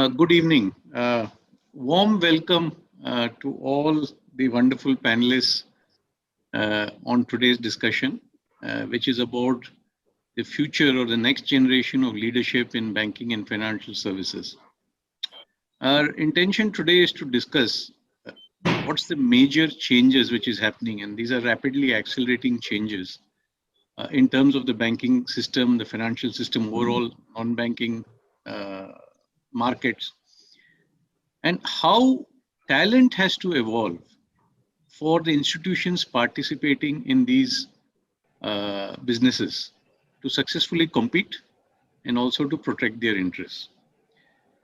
Good evening. Warm welcome to all the wonderful panelists on today's discussion, which is about the future or the next generation of leadership in banking and financial services. Our intention today is to discuss what's the major changes which is happening, and these are rapidly accelerating changes in terms of the banking system, the financial system overall, non-banking markets, and how talent has to evolve for the institutions participating in these businesses to successfully compete and also to protect their interests.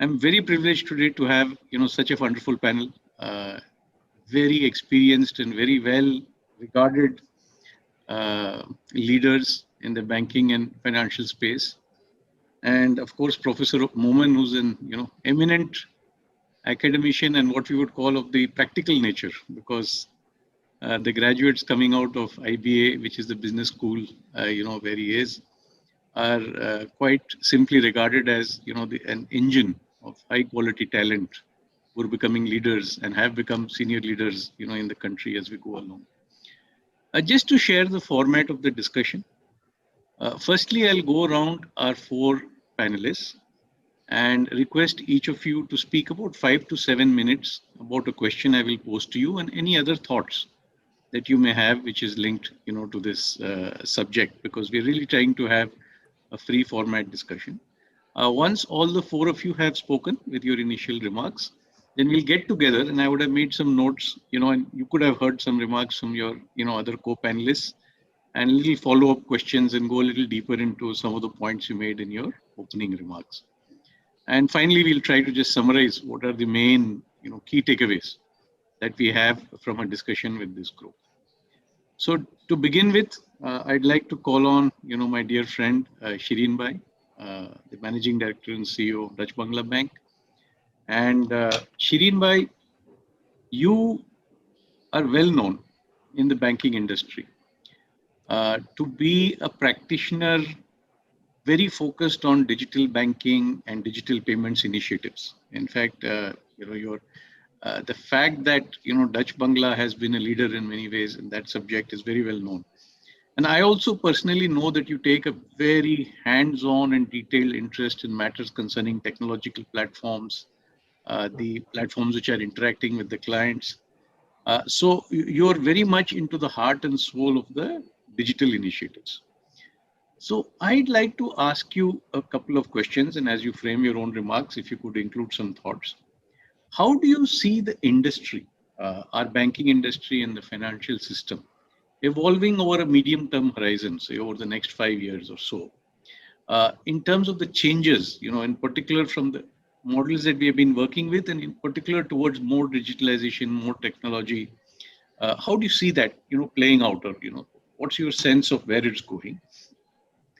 I'm very privileged today to have such a wonderful panel, very experienced and very well regarded leaders in the banking and financial space, and of course Professor Momen, who's an eminent academician and what we would call of the practical nature, because the graduates coming out of IBA, which is the business school, where he is, are quite simply regarded as an engine of high quality talent who are becoming leaders and have become senior leaders in the country as we go along. Just to share the format of the discussion, firstly I'll go around our four panelists and request each of you to speak about 5 to 7 minutes about a question I will pose to you and any other thoughts that you may have which is linked to this subject, because we're really trying to have a free format discussion. Once all the four of you have spoken with your initial remarks, then we'll get together, and I would have made some notes, and you could have heard some remarks from your other co-panelists, and little follow-up questions and go a little deeper into some of the points you made in your opening remarks. And finally, we'll try to just summarize what are the main key takeaways that we have from a discussion with this group. So to begin with, I'd like to call on my dear friend Shirin Bhai, the Managing Director and CEO of Dutch Bangla Bank. And Shirin Bhai, you are well known in the banking industry to be a practitioner very focused on digital banking and digital payments initiatives. In fact, the fact that Dutch Bangla has been a leader in many ways in that subject is very well known. And I also personally know that you take a very hands-on and detailed interest in matters concerning technological platforms, the platforms which are interacting with the clients. So you're very much into the heart and soul of the digital initiatives. So I'd like to ask you a couple of questions, and as you frame your own remarks, if you could include some thoughts. How do you see the industry, our banking industry and the financial system, evolving over a medium-term horizon, say over the next 5 years or so, in terms of the changes, in particular from the models that we have been working with, and in particular towards more digitalization, more technology? How do you see that, playing out, or what's your sense of where it's going?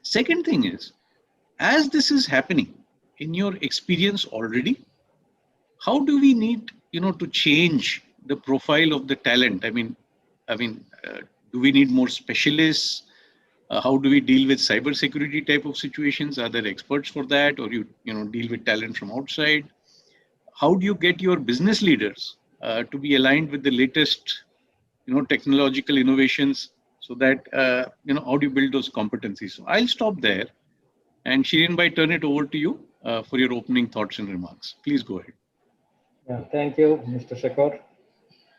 Second thing is, as this is happening, in your experience already, how do we need, to change the profile of the talent? I mean, do we need more specialists? How do we deal with cybersecurity type of situations? Are there experts for that, or you deal with talent from outside? How do you get your business leaders to be aligned with the latest, technological innovations, so that how do you build those competencies? So I'll stop there, and Shirin Bhai, turn it over to you for your opening thoughts and remarks. Please go ahead. Yeah, thank you, Mr. Shekhar.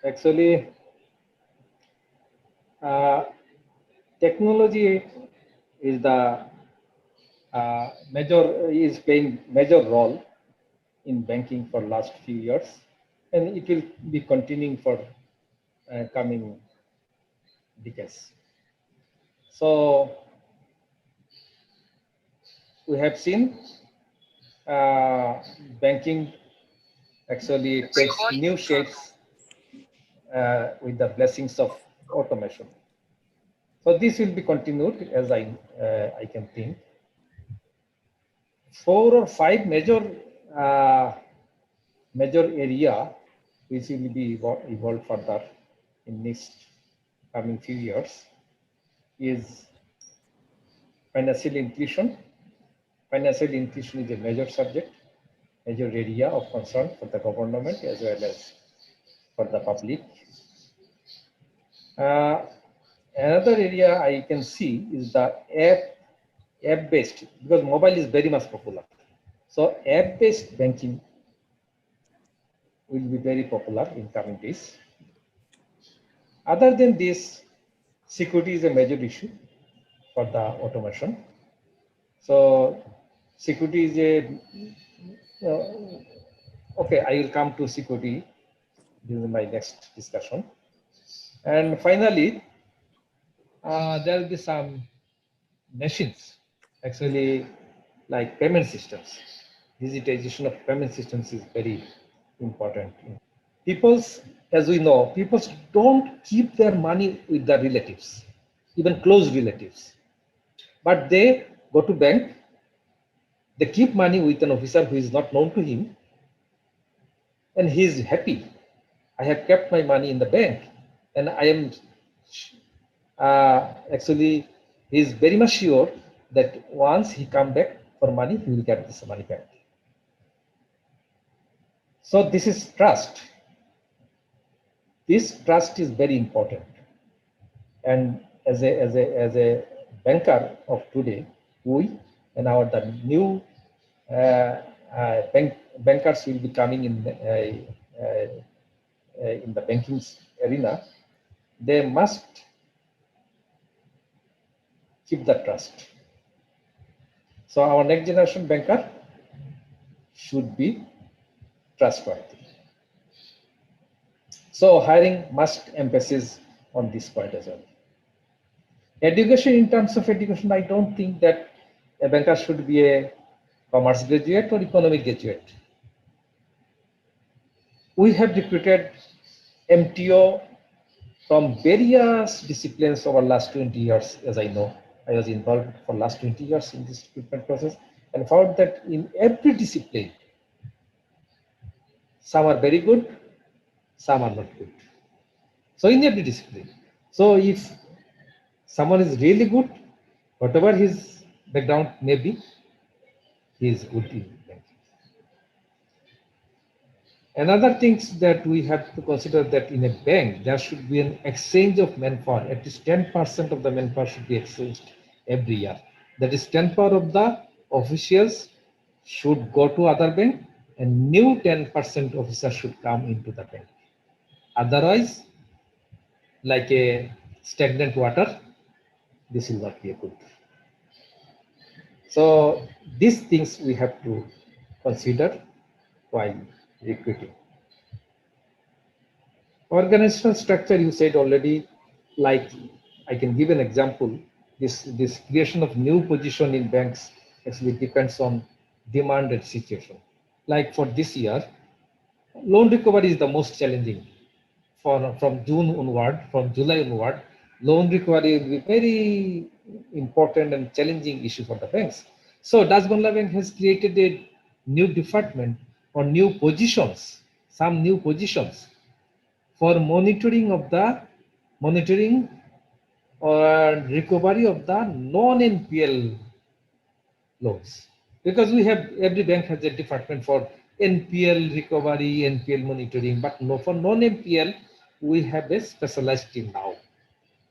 Actually, technology is the is playing major role in banking for last few years, and it will be continuing for coming decades. So we have seen banking actually takes new shapes with the blessings of automation. So this will be continued, as I can think. 4 or 5 major area which will be evolved further in next coming few years is financial inclusion. Financial inclusion is a major subject. major area of concern for the government as well as for the public. Another area I can see is the app-based, because mobile is very much popular. So app-based banking will be very popular in coming days. Other than this, security is a major issue for the automation. So security is okay, I will come to security during my next discussion. And finally, there will be some machines, actually, like payment systems. Digitization of payment systems is very important. People's, as we know, people don't keep their money with their relatives, even close relatives. But they go to bank, they keep money with an officer who is not known to him, and he is happy. I have kept my money in the bank, and I am actually, he is very much sure that once he come back for money, he will get this money back. So this is trust. This trust is very important. And as a banker of today, we and the new bankers will be coming in the banking arena. They must keep the trust. So our next generation banker should be trustworthy. So hiring must emphasis on this point as well. Education, in terms of education, I don't think that a banker should be a commerce graduate or economic graduate. We have recruited MTO from various disciplines over last 20 years, as I know. I was involved for last 20 years in this recruitment process and found that in every discipline, some are very good, some are not good. So in every discipline. So if someone is really good, whatever his background may be, he is good in banking. Another thing that we have to consider that in a bank, there should be an exchange of manpower. At least 10% of the manpower should be exchanged every year. That is 10% of the officials should go to other bank and new 10% officers should come into the bank. Otherwise, like a stagnant water, this will not be a good. So these things we have to consider while recruiting. Organizational structure, you said already, like I can give an example. This creation of new position in banks actually depends on demand and situation. Like for this year, loan recovery is the most challenging. From June onward, from July onward, loan recovery will be very important and challenging issue for the banks. So Bangla Bank has created a new department or new positions, some new positions for monitoring or recovery of the non-NPL loans. Because we have, every bank has a department for NPL recovery, NPL monitoring, but no, for non-NPL, we have a specialized team now,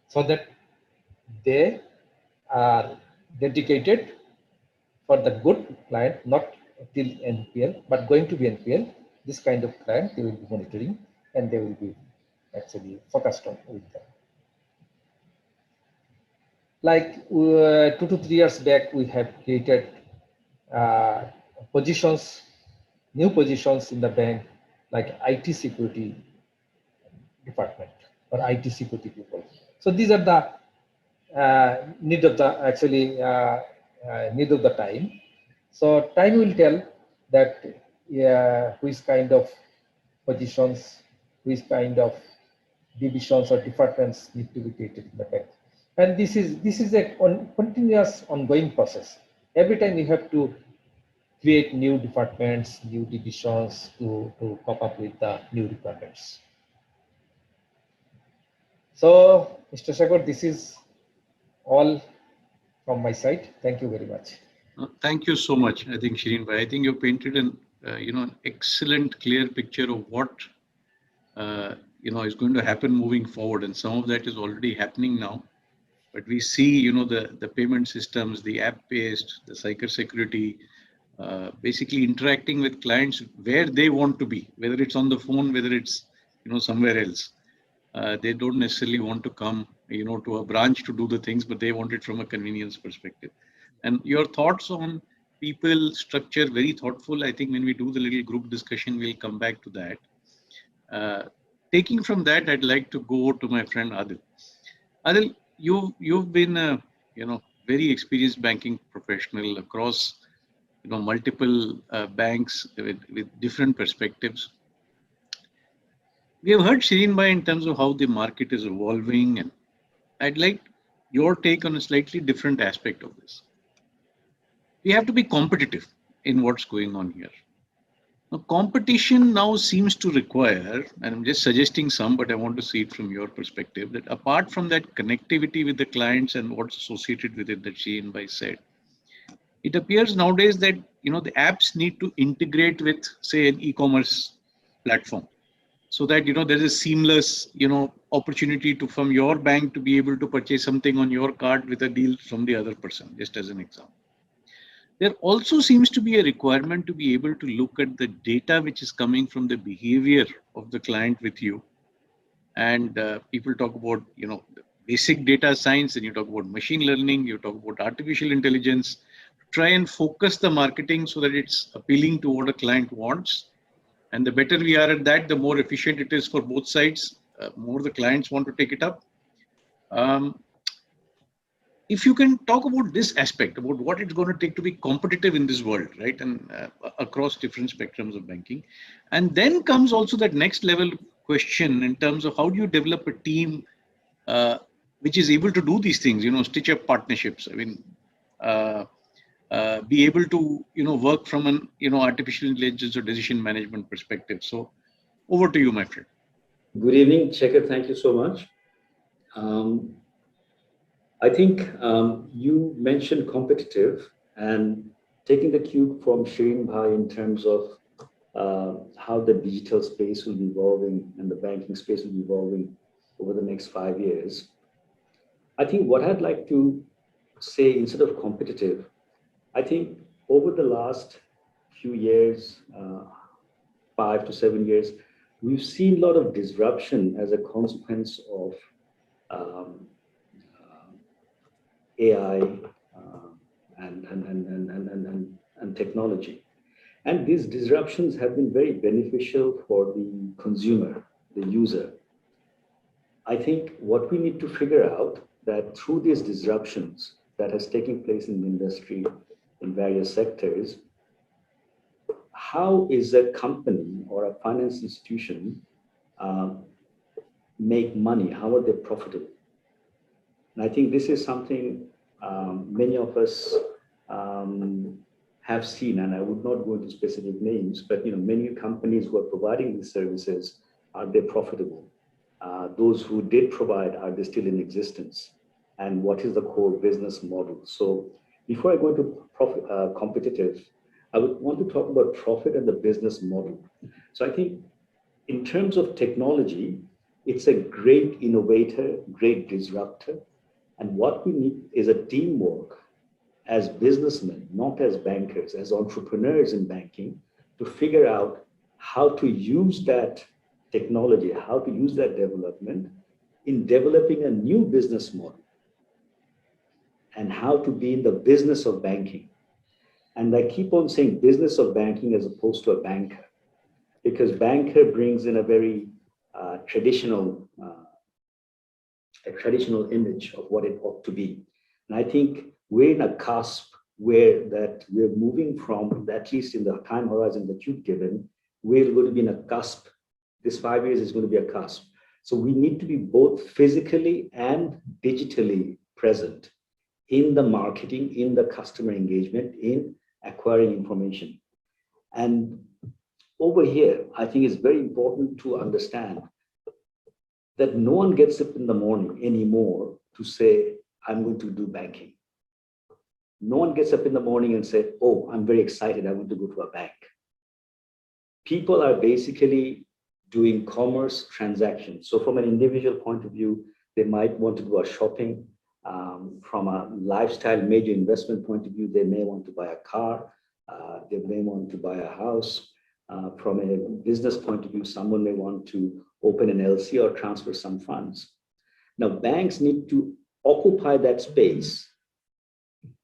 so that they are dedicated for the good client, not till NPL, but going to be NPL. This kind of client they will be monitoring and they will be actually focused on with them. Like 2 to 3 years back, we have created positions, new positions in the bank, like IT security department or IT security people. So these are the need of the need of the time. So time will tell that which kind of positions, which kind of divisions or departments need to be created in the bank. And this is a continuous ongoing process. Every time we have to create new departments, new divisions to cope up with the new requirements. So, Mr. Shagar, this is all from my side. Thank you very much. Thank you so much. I think Shirin bhai, I think you painted an an excellent, clear picture of what is going to happen moving forward, and some of that is already happening now. But we see, the payment systems, the app-based, the cybersecurity, basically interacting with clients where they want to be, whether it's on the phone, whether it's somewhere else. They don't necessarily want to come, to a branch to do the things, but they want it from a convenience perspective. And your thoughts on people structure, very thoughtful. I think when we do the little group discussion, we'll come back to that. Taking from that, I'd like to go to my friend Adil. Adil, you've been a very experienced banking professional across multiple banks with different perspectives. We have heard Shirin Bhai in terms of how the market is evolving, and I'd like your take on a slightly different aspect of this. We have to be competitive in what's going on here. Now, competition now seems to require, and I'm just suggesting some, but I want to see it from your perspective, that apart from that connectivity with the clients and what's associated with it that Shirin Bhai said, it appears nowadays that the apps need to integrate with, say, an e-commerce platform, so that there's a seamless opportunity from your bank to be able to purchase something on your card with a deal from the other person, just as an example. There also seems to be a requirement to be able to look at the data which is coming from the behavior of the client with you. And people talk about basic data science, and you talk about machine learning, you talk about artificial intelligence, try and focus the marketing so that it's appealing to what a client wants. And the better we are at that, the more efficient it is for both sides, more the clients want to take it up. If you can talk about this aspect, about what it's going to take to be competitive in this world, right? And across different spectrums of banking. And then comes also that next level question in terms of how do you develop a team which is able to do these things, stitch up partnerships. I mean, be able to, work from an, artificial intelligence or decision management perspective. So over to you, my friend. Good evening, Shekhar. Thank you so much. I think you mentioned competitive, and taking the cue from Shirin Bhai in terms of how the digital space will be evolving and the banking space will be evolving over the next 5 years. I think what I'd like to say, instead of competitive, I think over the last few years, 5 to 7 years, we've seen a lot of disruption as a consequence of AI and technology. And these disruptions have been very beneficial for the consumer, the user. I think what we need to figure out that through these disruptions that has taken place in the industry in various sectors, how is a company or a finance institution make money? How are they profitable? And I think this is something many of us have seen, and I would not go into specific names, but many companies who are providing these services, are they profitable? Those who did provide, are they still in existence? And what is the core business model? So before I go into competitive, I would want to talk about profit and the business model. So I think in terms of technology, it's a great innovator, great disruptor. And what we need is a teamwork as businessmen, not as bankers, as entrepreneurs in banking, to figure out how to use that technology, how to use that development in developing a new business model, and how to be in the business of banking. And I keep on saying business of banking as opposed to a banker, because banker brings in a very traditional image of what it ought to be. And I think we're in a cusp where that we're moving from, at least in the time horizon that you've given, we're going to be in a cusp. This 5 years is going to be a cusp. So we need to be both physically and digitally present in the marketing, in the customer engagement, in acquiring information. And over here, I think it's very important to understand that no one gets up in the morning anymore to say, I'm going to do banking. No one gets up in the morning and say, oh, I'm very excited, I want to go to a bank. people are basically doing commerce transactions. So from an individual point of view, they might want to go shopping. From a lifestyle major investment point of view, they may want to buy a car, they may want to buy a house. From a business point of view, someone may want to open an LC or transfer some funds. Now, banks need to occupy that space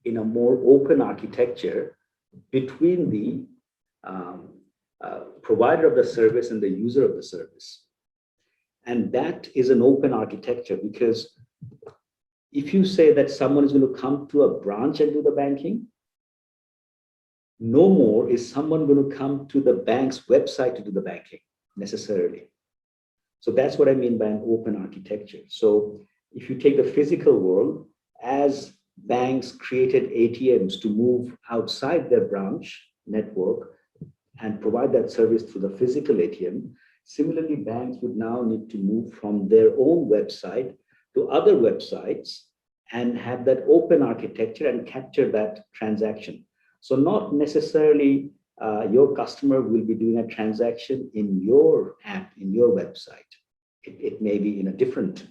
in a more open architecture between the provider of the service and the user of the service. And that is an open architecture, because if you say that someone is going to come to a branch and do the banking, no more is someone going to come to the bank's website to do the banking necessarily. So that's what I mean by an open architecture. So if you take the physical world, as banks created ATMs to move outside their branch network and provide that service through the physical ATM, similarly, banks would now need to move from their own website to other websites and have that open architecture and capture that transaction. So not necessarily your customer will be doing a transaction in your app, in your website. It may be in a different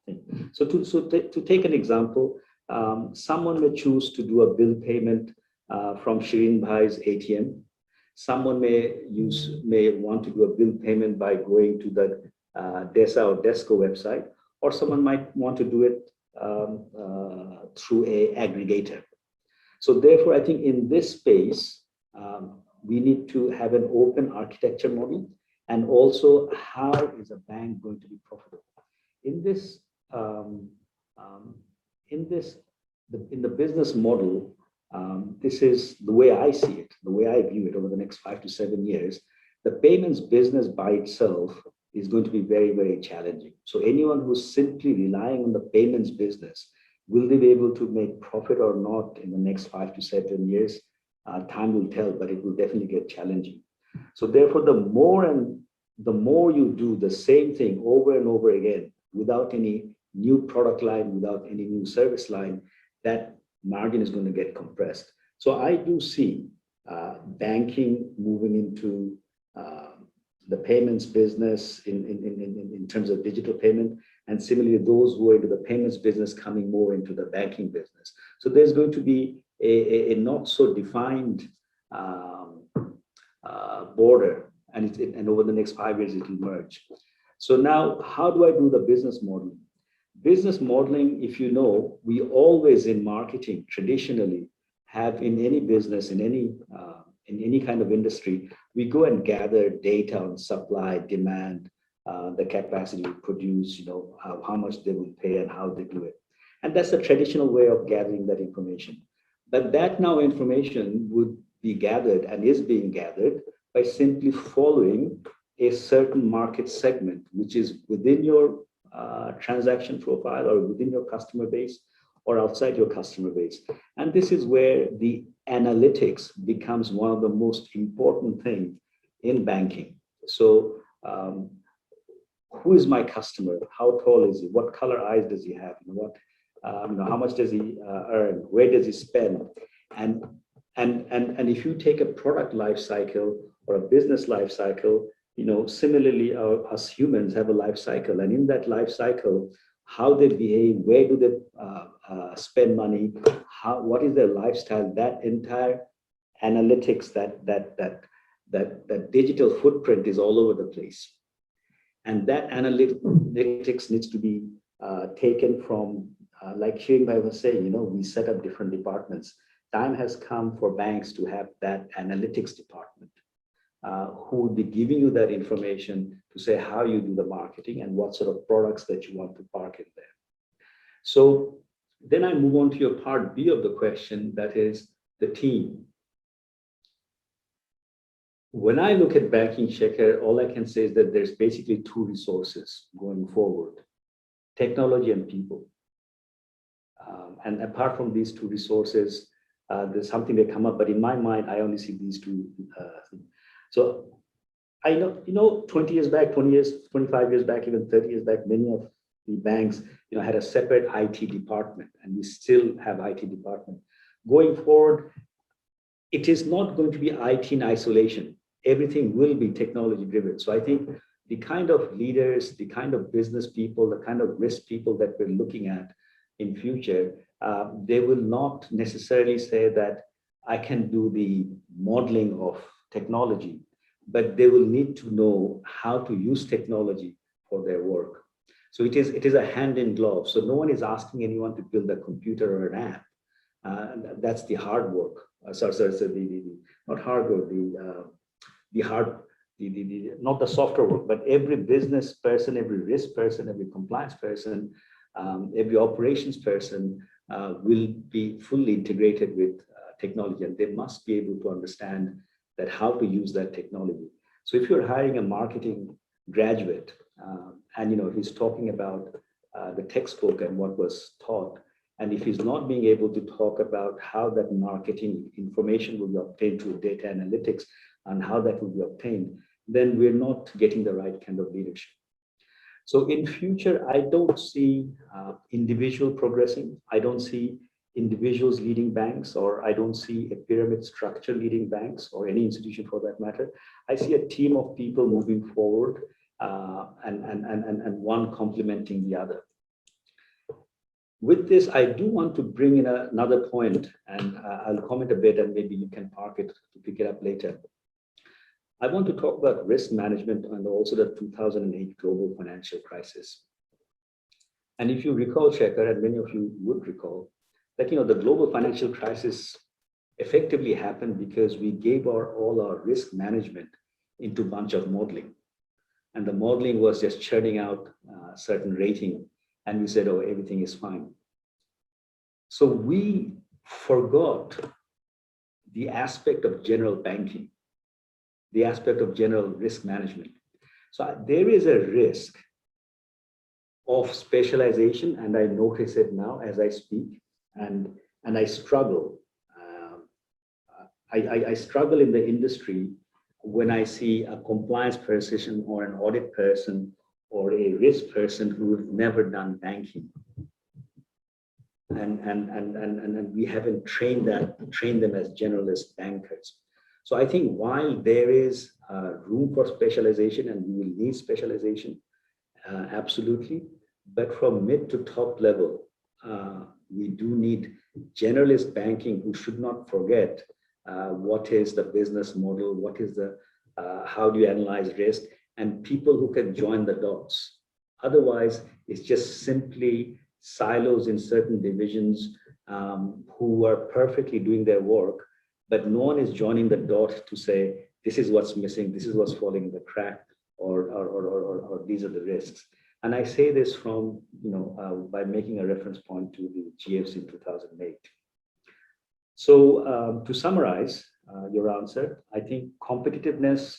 thing. So to take an example, someone may choose to do a bill payment from Shirin Bhai's ATM. Someone may want to do a bill payment by going to the DESA or DESCO website, or someone might want to do it through an aggregator. So therefore, I think in this space, we need to have an open architecture model, and also how is a bank going to be profitable? In the business model, this is the way I see it, the way I view it over the next 5 to 7 years. The payments business by itself is going to be very, very challenging. So anyone who's simply relying on the payments business, will they be able to make profit or not in the next 5 to 7 years? Time will tell, but it will definitely get challenging. So therefore, the more you do the same thing over and over again, without any new product line, without any new service line, that margin is going to get compressed. So I do see banking moving into the payments business in terms of digital payment, and similarly those who are into the payments business coming more into the banking business. So there's going to be a not so defined border, and over the next 5 years it will merge. So now, how do I do the business model? Business modeling, if you know, we always in marketing traditionally have, in any business, in any kind of industry, we go and gather data on supply, demand, the capacity to produce, how much they will pay and how they do it. And that's the traditional way of gathering that information. But that now information would be gathered and is being gathered by simply following a certain market segment, which is within your transaction profile or within your customer base or outside your customer base. And this is where the analytics becomes one of the most important things in banking. So who is my customer? How tall is he? What color eyes does he have? How much does he earn? Where does he spend? And if you take a product life cycle or a business life cycle, similarly, us humans have a life cycle, and in that life cycle, how they behave, where do they spend money, what is their lifestyle, that entire analytics, that digital footprint is all over the place. And that analytics needs to be taken from, like Shirin Bhai was saying, we set up different departments. Time has come for banks to have that analytics department, who would be giving you that information to say how you do the marketing and what sort of products that you want to park in there. So then I move on to your part B of the question, that is the team. When I look at banking, Shekhar, all I can say is that there's basically 2 resources going forward: technology and people. And apart from these 2 resources, there's something that come up, but in my mind, I only see these 2 things. So I know, 20 years back, 20 years, 25 years back, even 30 years back, many of the banks, had a separate IT department, and we still have IT department. Going forward, it is not going to be IT in isolation. everything will be technology driven. So I think the kind of leaders, the kind of business people, the kind of risk people that we're looking at in future, they will not necessarily say that I can do the modeling of technology, but they will need to know how to use technology for their work. So it is a hand in glove. So no one is asking anyone to build a computer or an app. That's the hard work. Not hard work, not the software work, but every business person, every risk person, every compliance person, every operations person will be fully integrated with technology, and they must be able to understand that how to use that technology. So if you're hiring a marketing graduate, and he's talking about the textbook and what was taught, and if he's not being able to talk about how that marketing information will be obtained through data analytics and how that will be obtained, then we're not getting the right kind of leadership. So in future, I don't see individual progressing. I don't see individuals leading banks, or I don't see a pyramid structure leading banks or any institution for that matter. I see a team of people moving forward and one complementing the other. With this, I do want to bring in another point, and I'll comment a bit and maybe you can park it to pick it up later. I want to talk about risk management and also the 2008 global financial crisis. And if you recall, Shekhar, and many of you would recall, that the global financial crisis effectively happened because we gave all our risk management into a bunch of modeling. And the modeling was just churning out a certain rating, and we said, oh, everything is fine. So we forgot the aspect of general banking, the aspect of general risk management. So there is a risk of specialization, and I notice it now as I speak, and I struggle. I struggle in the industry when I see a compliance person or an audit person or a risk person who have never done banking. And we haven't trained them as generalist bankers. So I think while there is room for specialization, and we will need specialization, absolutely, but from mid to top level, we do need generalist banking who should not forget what is the business model, what is the, how do you analyze risk, and people who can join the dots. Otherwise, it's just simply silos in certain divisions who are perfectly doing their work, but no one is joining the dot to say, this is what's missing, this is what's falling in the crack, or these are the risks. And I say this from, by making a reference point to the GFC in 2008. So to summarize your answer, I think competitiveness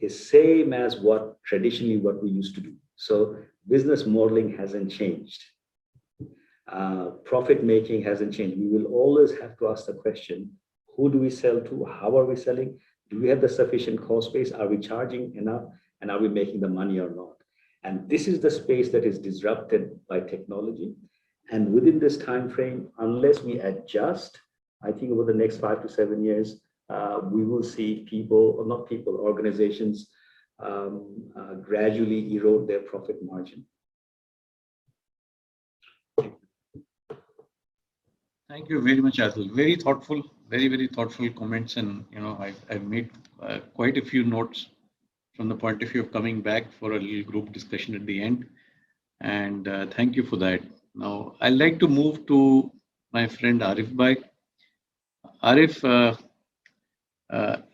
is same as what we used to do. So business modeling hasn't changed. Profit making hasn't changed. We will always have to ask the question, who do we sell to? How are we selling? Do we have the sufficient cost base? Are we charging enough? And are we making the money or not? And this is the space that is disrupted by technology. And within this time frame, unless we adjust, I think over the next 5 to 7 years, we will see organizations gradually erode their profit margin. Thank you very much, Adil. Very thoughtful, very, very thoughtful comments. And, I've made quite a few notes from the point of view of coming back for a little group discussion at the end. And thank you for that. Now, I'd like to move to my friend Arif Bhai. Arif,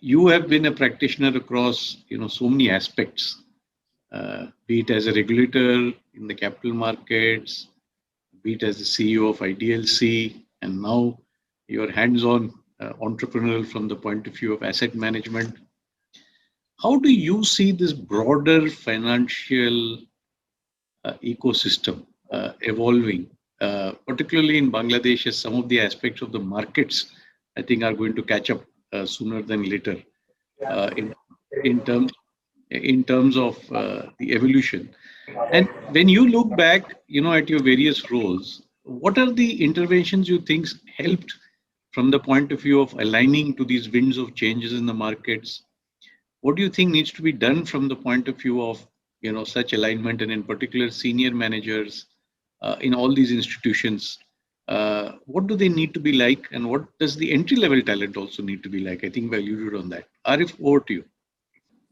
you have been a practitioner across, so many aspects, be it as a regulator in the capital markets, be it as the CEO of IDLC, and now you're hands-on entrepreneurial from the point of view of asset management. How do you see this broader financial ecosystem evolving, particularly in Bangladesh, as some of the aspects of the markets, I think, are going to catch up sooner than later in terms of the evolution. And when you look back, at your various roles, what are the interventions you think helped from the point of view of aligning to these winds of changes in the markets, What do you think needs to be done from the point of view of such alignment, and in particular senior managers in all these institutions? What do they need to be like, and what does the entry level talent also need to be like? I think we alluded on that. Arif, over to you.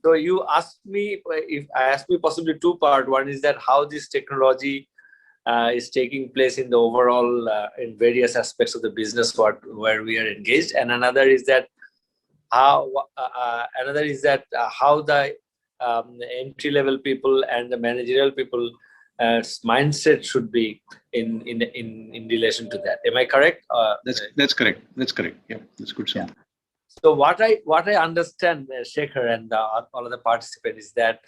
So you asked me, if I asked me possibly two part. One is that how this technology is taking place in the overall in various aspects of the business where we are engaged, and another is that how the entry level people and the managerial people mindset should be in relation to that. Am I correct? That's correct. That's correct. Yeah, that's good. Yeah. So what I understand, Shekhar and all of the participants, is that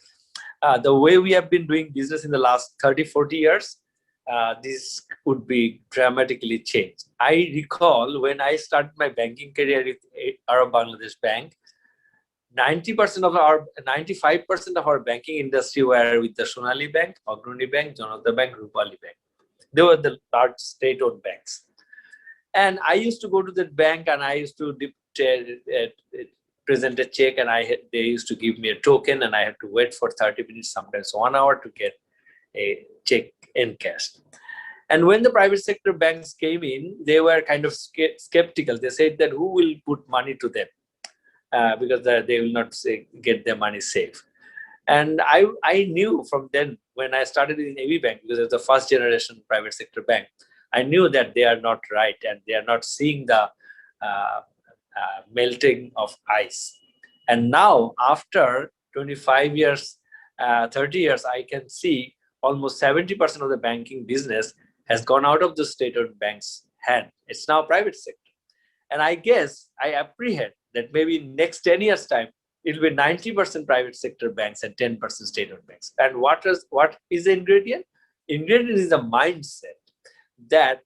the way we have been doing business in the last 30-40 years, this would be dramatically changed. I recall when I started my banking career with Arab Bangladesh Bank, 95% of our banking industry were with the Sonali Bank, Agrani Bank, Janata Bank, Rupali Bank. They were the large state-owned banks. And I used to go to that bank and I used to present a check, and they used to give me a token, and I had to wait for 30 minutes, sometimes 1 hour, to get a check encashed. And when the private sector banks came in, they were kind of skeptical. They said that who will put money to them because they will not get their money safe. And I knew from then, when I started in AB Bank, because it was the first generation private sector bank, I knew that they are not right and they are not seeing the melting of ice. And now, after 25 years, 30 years, I can see almost 70% of the banking business has gone out of the state-owned bank's hand. It's now private sector. And I guess, I apprehend that maybe next 10 years' time, it will be 90% private sector banks and 10% state-owned banks. And what is the ingredient? Ingredient is a mindset that,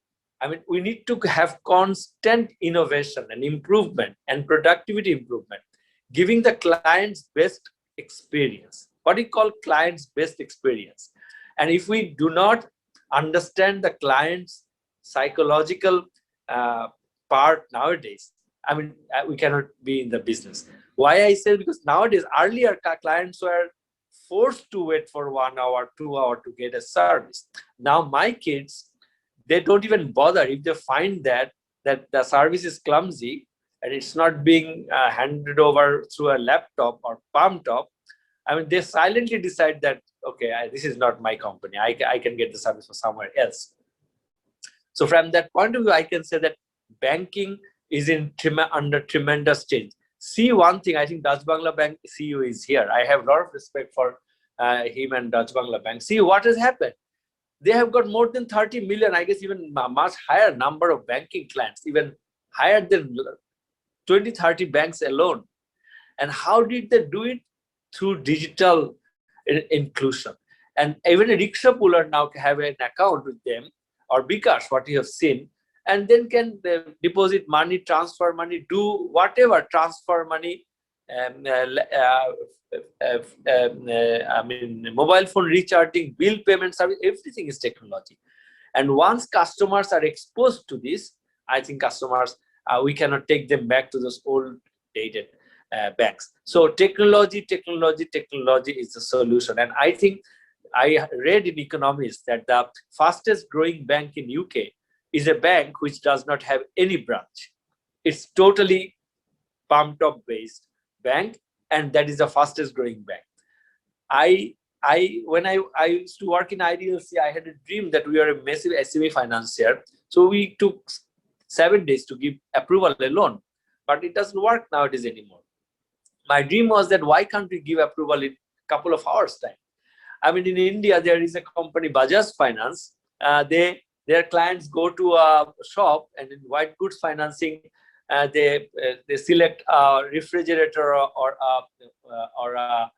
we need to have constant innovation and improvement and productivity improvement, giving the clients best experience. What we call clients best experience. And if we do not understand the client's psychological part nowadays, we cannot be in the business. Why I say? Because nowadays, earlier clients were forced to wait for 1 hour, 2 hours to get a service. Now my kids, they don't even bother if they find that the service is clumsy and it's not being handed over through a laptop or palm top. They silently decide that, okay, this is not my company. I can get the service from somewhere else. So from that point of view, I can say that banking is under tremendous change. See one thing, I think Dutch Bangla Bank CEO is here. I have a lot of respect for him and Dutch Bangla Bank. See what has happened. They have got more than 30 million, I guess even much higher number of banking clients, even higher than 20, 30 banks alone. And how did they do it? Through digital inclusion. And even a rickshaw puller now have an account with them, or Bikash, what you have seen, and then can deposit money, transfer money, do whatever, transfer money, mobile phone recharging, bill payment service, everything is technology. And once customers are exposed to this, I think customers, we cannot take them back to those old dated banks. So technology is the solution. And I think I read in economics that the fastest growing bank in UK is a bank which does not have any branch. It's totally palm top based bank, and that is the fastest growing bank. When I used to work in IDLC, I had a dream that we are a massive SME financier. So we took 7 days to give approval a loan, but it doesn't work nowadays anymore. My dream was that why can't we give approval in a couple of hours time? In India, there is a company, Bajaj Finance. Their clients go to a shop, and in white goods financing, they select a refrigerator or a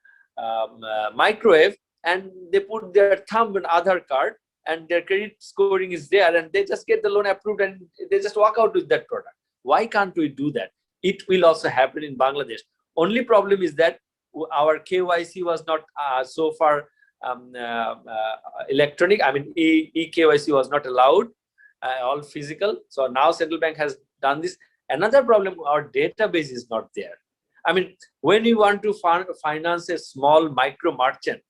microwave, and they put their thumb on Aadhaar card, and their credit scoring is there, and they just get the loan approved, and they just walk out with that product. Why can't we do that? It will also happen in Bangladesh. Only problem is that our KYC was not so far electronic. eKYC was not allowed, all physical. So now Central Bank has done this. Another problem, our database is not there. I mean, when you want to finance a small micro merchant,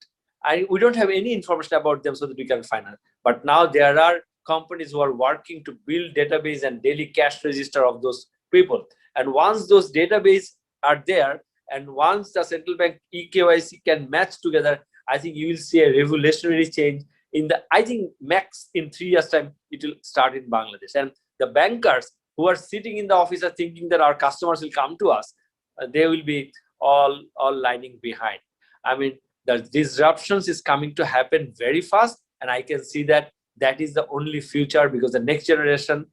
we don't have any information about them so that we can finance. But now there are companies who are working to build database and daily cash register of those people. And once those database are there, and once the central bank eKYC can match together, I think you will see a revolutionary change in the, I think max in 3 years time, it will start in Bangladesh. And the bankers who are sitting in the office are thinking that our customers will come to us, they will be all lining behind. I mean, the disruptions is coming to happen very fast, and I can see that that is the only future, because the next generation,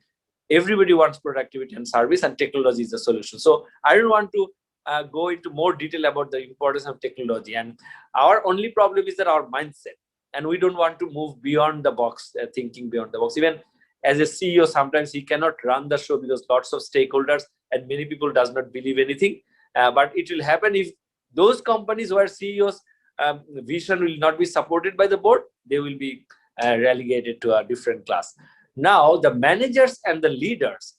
everybody wants productivity and service, and technology is the solution. So I don't want to go into more detail about the importance of technology, and our only problem is that our mindset, and we don't want to move beyond the box, thinking beyond the box. Even as a CEO, sometimes he cannot run the show because lots of stakeholders and many people does not believe anything. But it will happen if those companies where CEOs vision will not be supported by the board, they will be relegated to a different class. Now, the managers and the leaders,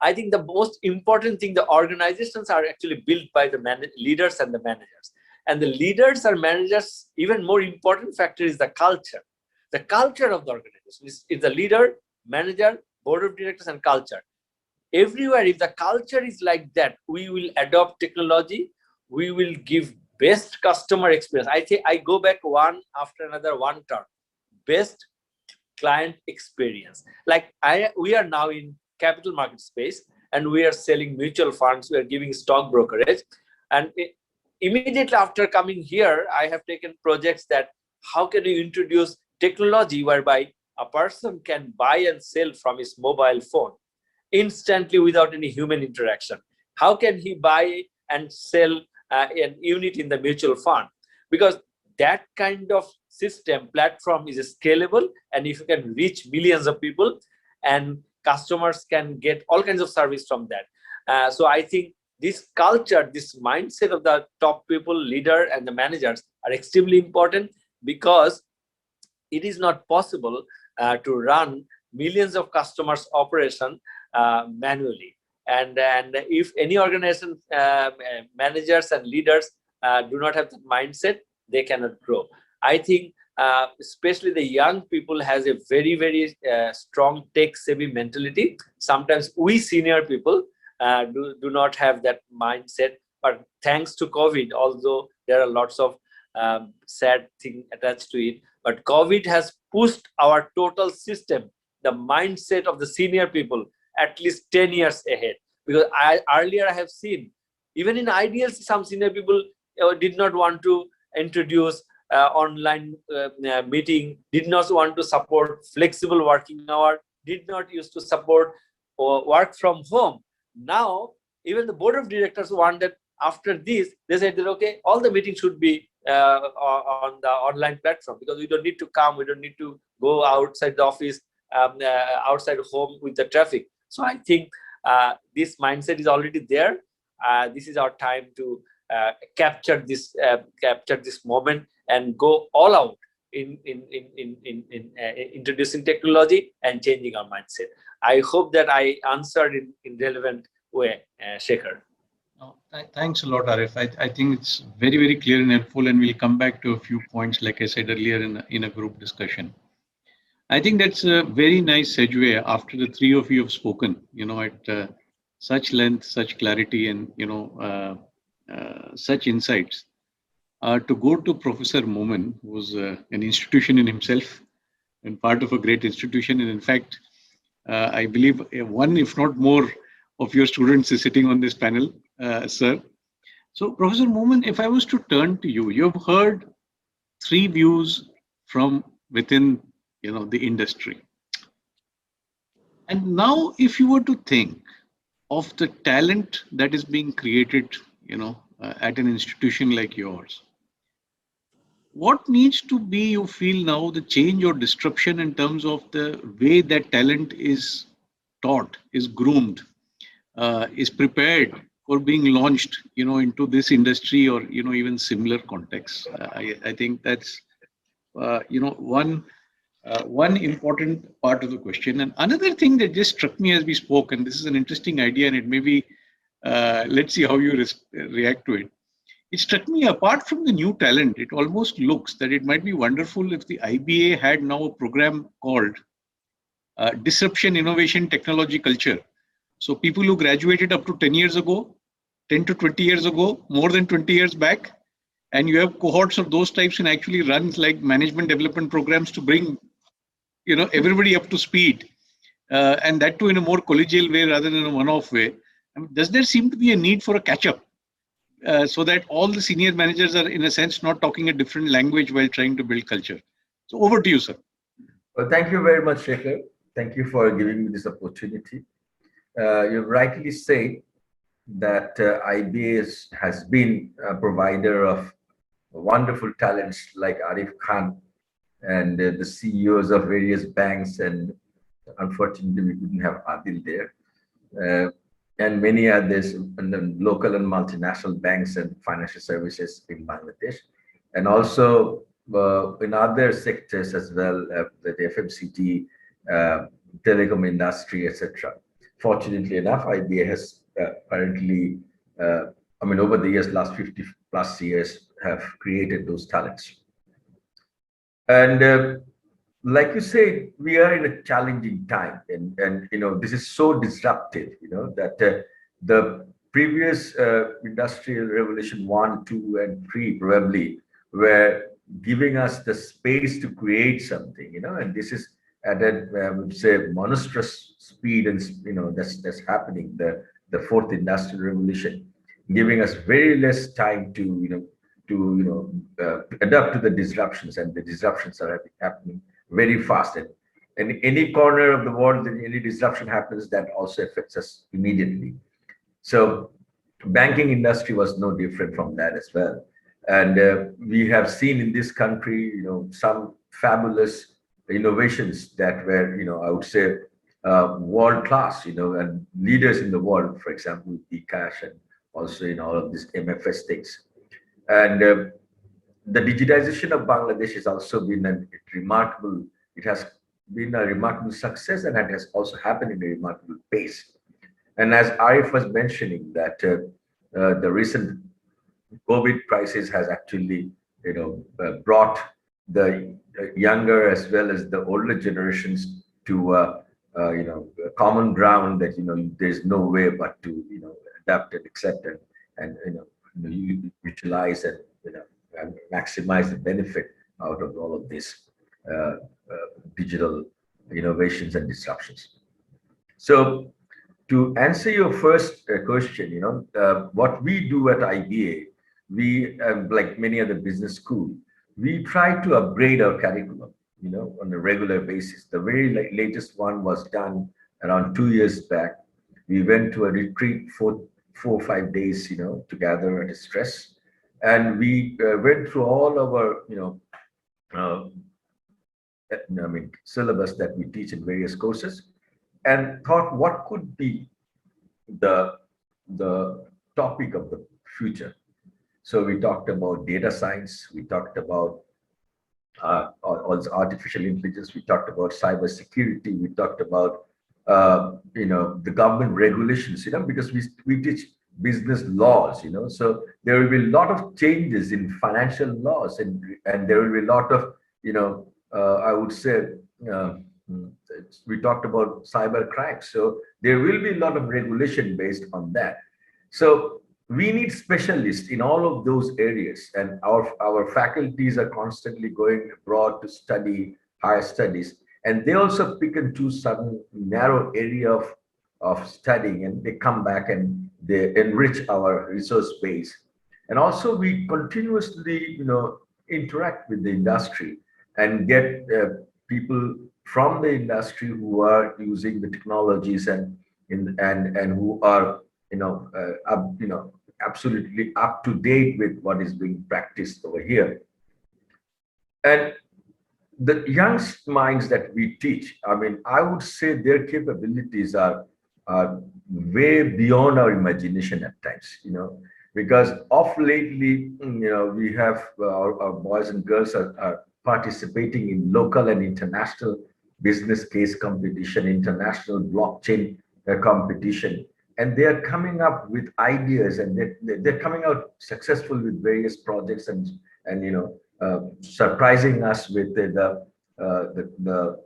I think the most important thing, the organizations are actually built by the leaders and the managers. And the leaders and managers, even more important factor is the culture. The culture of the organization is the leader, manager, board of directors, and culture. Everywhere, if the culture is like that, we will adopt technology, we will give best customer experience. I think I go back one after another, one term, best client experience. Like we are now in capital market space, and we are selling mutual funds, we are giving stock brokerage. And immediately after coming here, I have taken projects that how can you introduce technology whereby a person can buy and sell from his mobile phone instantly without any human interaction. How can he buy and sell an unit in the mutual fund? Because that kind of system platform is scalable, and if you can reach millions of people, and customers can get all kinds of service from that. So I think this culture, this mindset of the top people, leader and the managers are extremely important, because it is not possible to run millions of customers operation manually. And if any organization managers and leaders do not have that mindset, they cannot grow. I think especially the young people has a very, very strong tech-savvy mentality. Sometimes we senior people do not have that mindset. But thanks to COVID, although there are lots of sad things attached to it, but COVID has pushed our total system, the mindset of the senior people, at least 10 years ahead. Because earlier I have seen, even in IDLC, some senior people did not want to introduce online meeting, did not want to support flexible working hour, did not used to support work from home. Now, even the board of directors wanted, after this, they said that, okay, all the meetings should be on the online platform, because we don't need to come, we don't need to go outside the office, outside home with the traffic. So I think this mindset is already there. This is our time to capture this moment and go all out in introducing technology and changing our mindset. I hope that I answered in relevant way, Shekhar. Thanks a lot, Arif. I think it's very, very clear and helpful, and we'll come back to a few points, like I said earlier, in a group discussion. I think that's a very nice segue after the three of you have spoken, at such length, such clarity, and, such insights. To go to Professor Momen, who's an institution in himself and part of a great institution. And in fact, I believe one, if not more, of your students is sitting on this panel, sir. So, Professor Momen, if I was to turn to you, you've heard three views from within, the industry. And now, if you were to think of the talent that is being created, at an institution like yours, what needs to be, you feel now, the change or disruption in terms of the way that talent is taught, is groomed, is prepared for being launched, into this industry or, even similar contexts? I think that's, one important part of the question. And another thing that just struck me as we spoke, and this is an interesting idea, and it may be Let's see how you react to it. It struck me, apart from the new talent, it almost looks that it might be wonderful if the IBA had now a program called Disruption, Innovation, Technology, Culture. So people who graduated up to 10 years ago, 10 to 20 years ago, more than 20 years back, and you have cohorts of those types and actually runs like management development programs to bring everybody up to speed, and that too in a more collegial way rather than a one-off way. I mean, does there seem to be a need for a catch-up so that all the senior managers are in a sense not talking a different language while trying to build culture? So over to you, sir. Well, thank you very much, Shekhar. Thank you for giving me this opportunity. You rightly say that IBA has been a provider of wonderful talents like Arif Khan and the CEOs of various banks, and unfortunately we couldn't have Adil there, and many others in the local and multinational banks and financial services in Bangladesh, and also in other sectors as well, the FMCG, telecom industry, etc. Fortunately enough, IBA has currently, over the years, last 50 plus years, have created those talents. And like you say, we are in a challenging time, and this is so disruptive, that the previous industrial revolution 1, 2, and 3 probably were giving us the space to create something, and this is at a, I would say, monstrous speed, and that's happening. The fourth industrial revolution, giving us very less time to adapt to the disruptions, and the disruptions are happening very fast. And in any corner of the world, that any disruption happens, that also affects us immediately. So banking industry was no different from that as well. And we have seen in this country, some fabulous innovations that were, I would say, world class, and leaders in the world, for example, eCash, and also in all of these MFS things. And the digitization of Bangladesh has also been it has been a remarkable success, and it has also happened in a remarkable pace. And as Arif was mentioning, that the recent COVID crisis has actually, brought the younger as well as the older generations to a common ground that there's no way but to adapt and accept and utilize and and maximize the benefit out of all of these digital innovations and disruptions. So to answer your first question, what we do at IBA, we like many other business schools, we try to upgrade our curriculum, on a regular basis. The very latest one was done around 2 years back. We went to a retreat for 4 or 5 days, to gather and stress. And we went through all our, syllabus that we teach in various courses, and thought what could be the topic of the future. So we talked about data science, we talked about also artificial intelligence, we talked about cyber security, we talked about the government regulations, because we teach business laws, so there will be a lot of changes in financial laws, and there will be a lot of, I would say, we talked about cyber crimes, so there will be a lot of regulation based on that. So we need specialists in all of those areas, and our faculties are constantly going abroad to study higher studies, and they also pick and choose some narrow area of studying, and they come back and they enrich our resource base. And also we continuously interact with the industry and get people from the industry who are using the technologies and who are absolutely up to date with what is being practiced over here. And the young minds that we teach, I would say their capabilities are way beyond our imagination at times, because of lately, we have our boys and girls are participating in local and international business case competition, international blockchain competition, and they are coming up with ideas, and they're coming out successful with various projects, and surprising us with the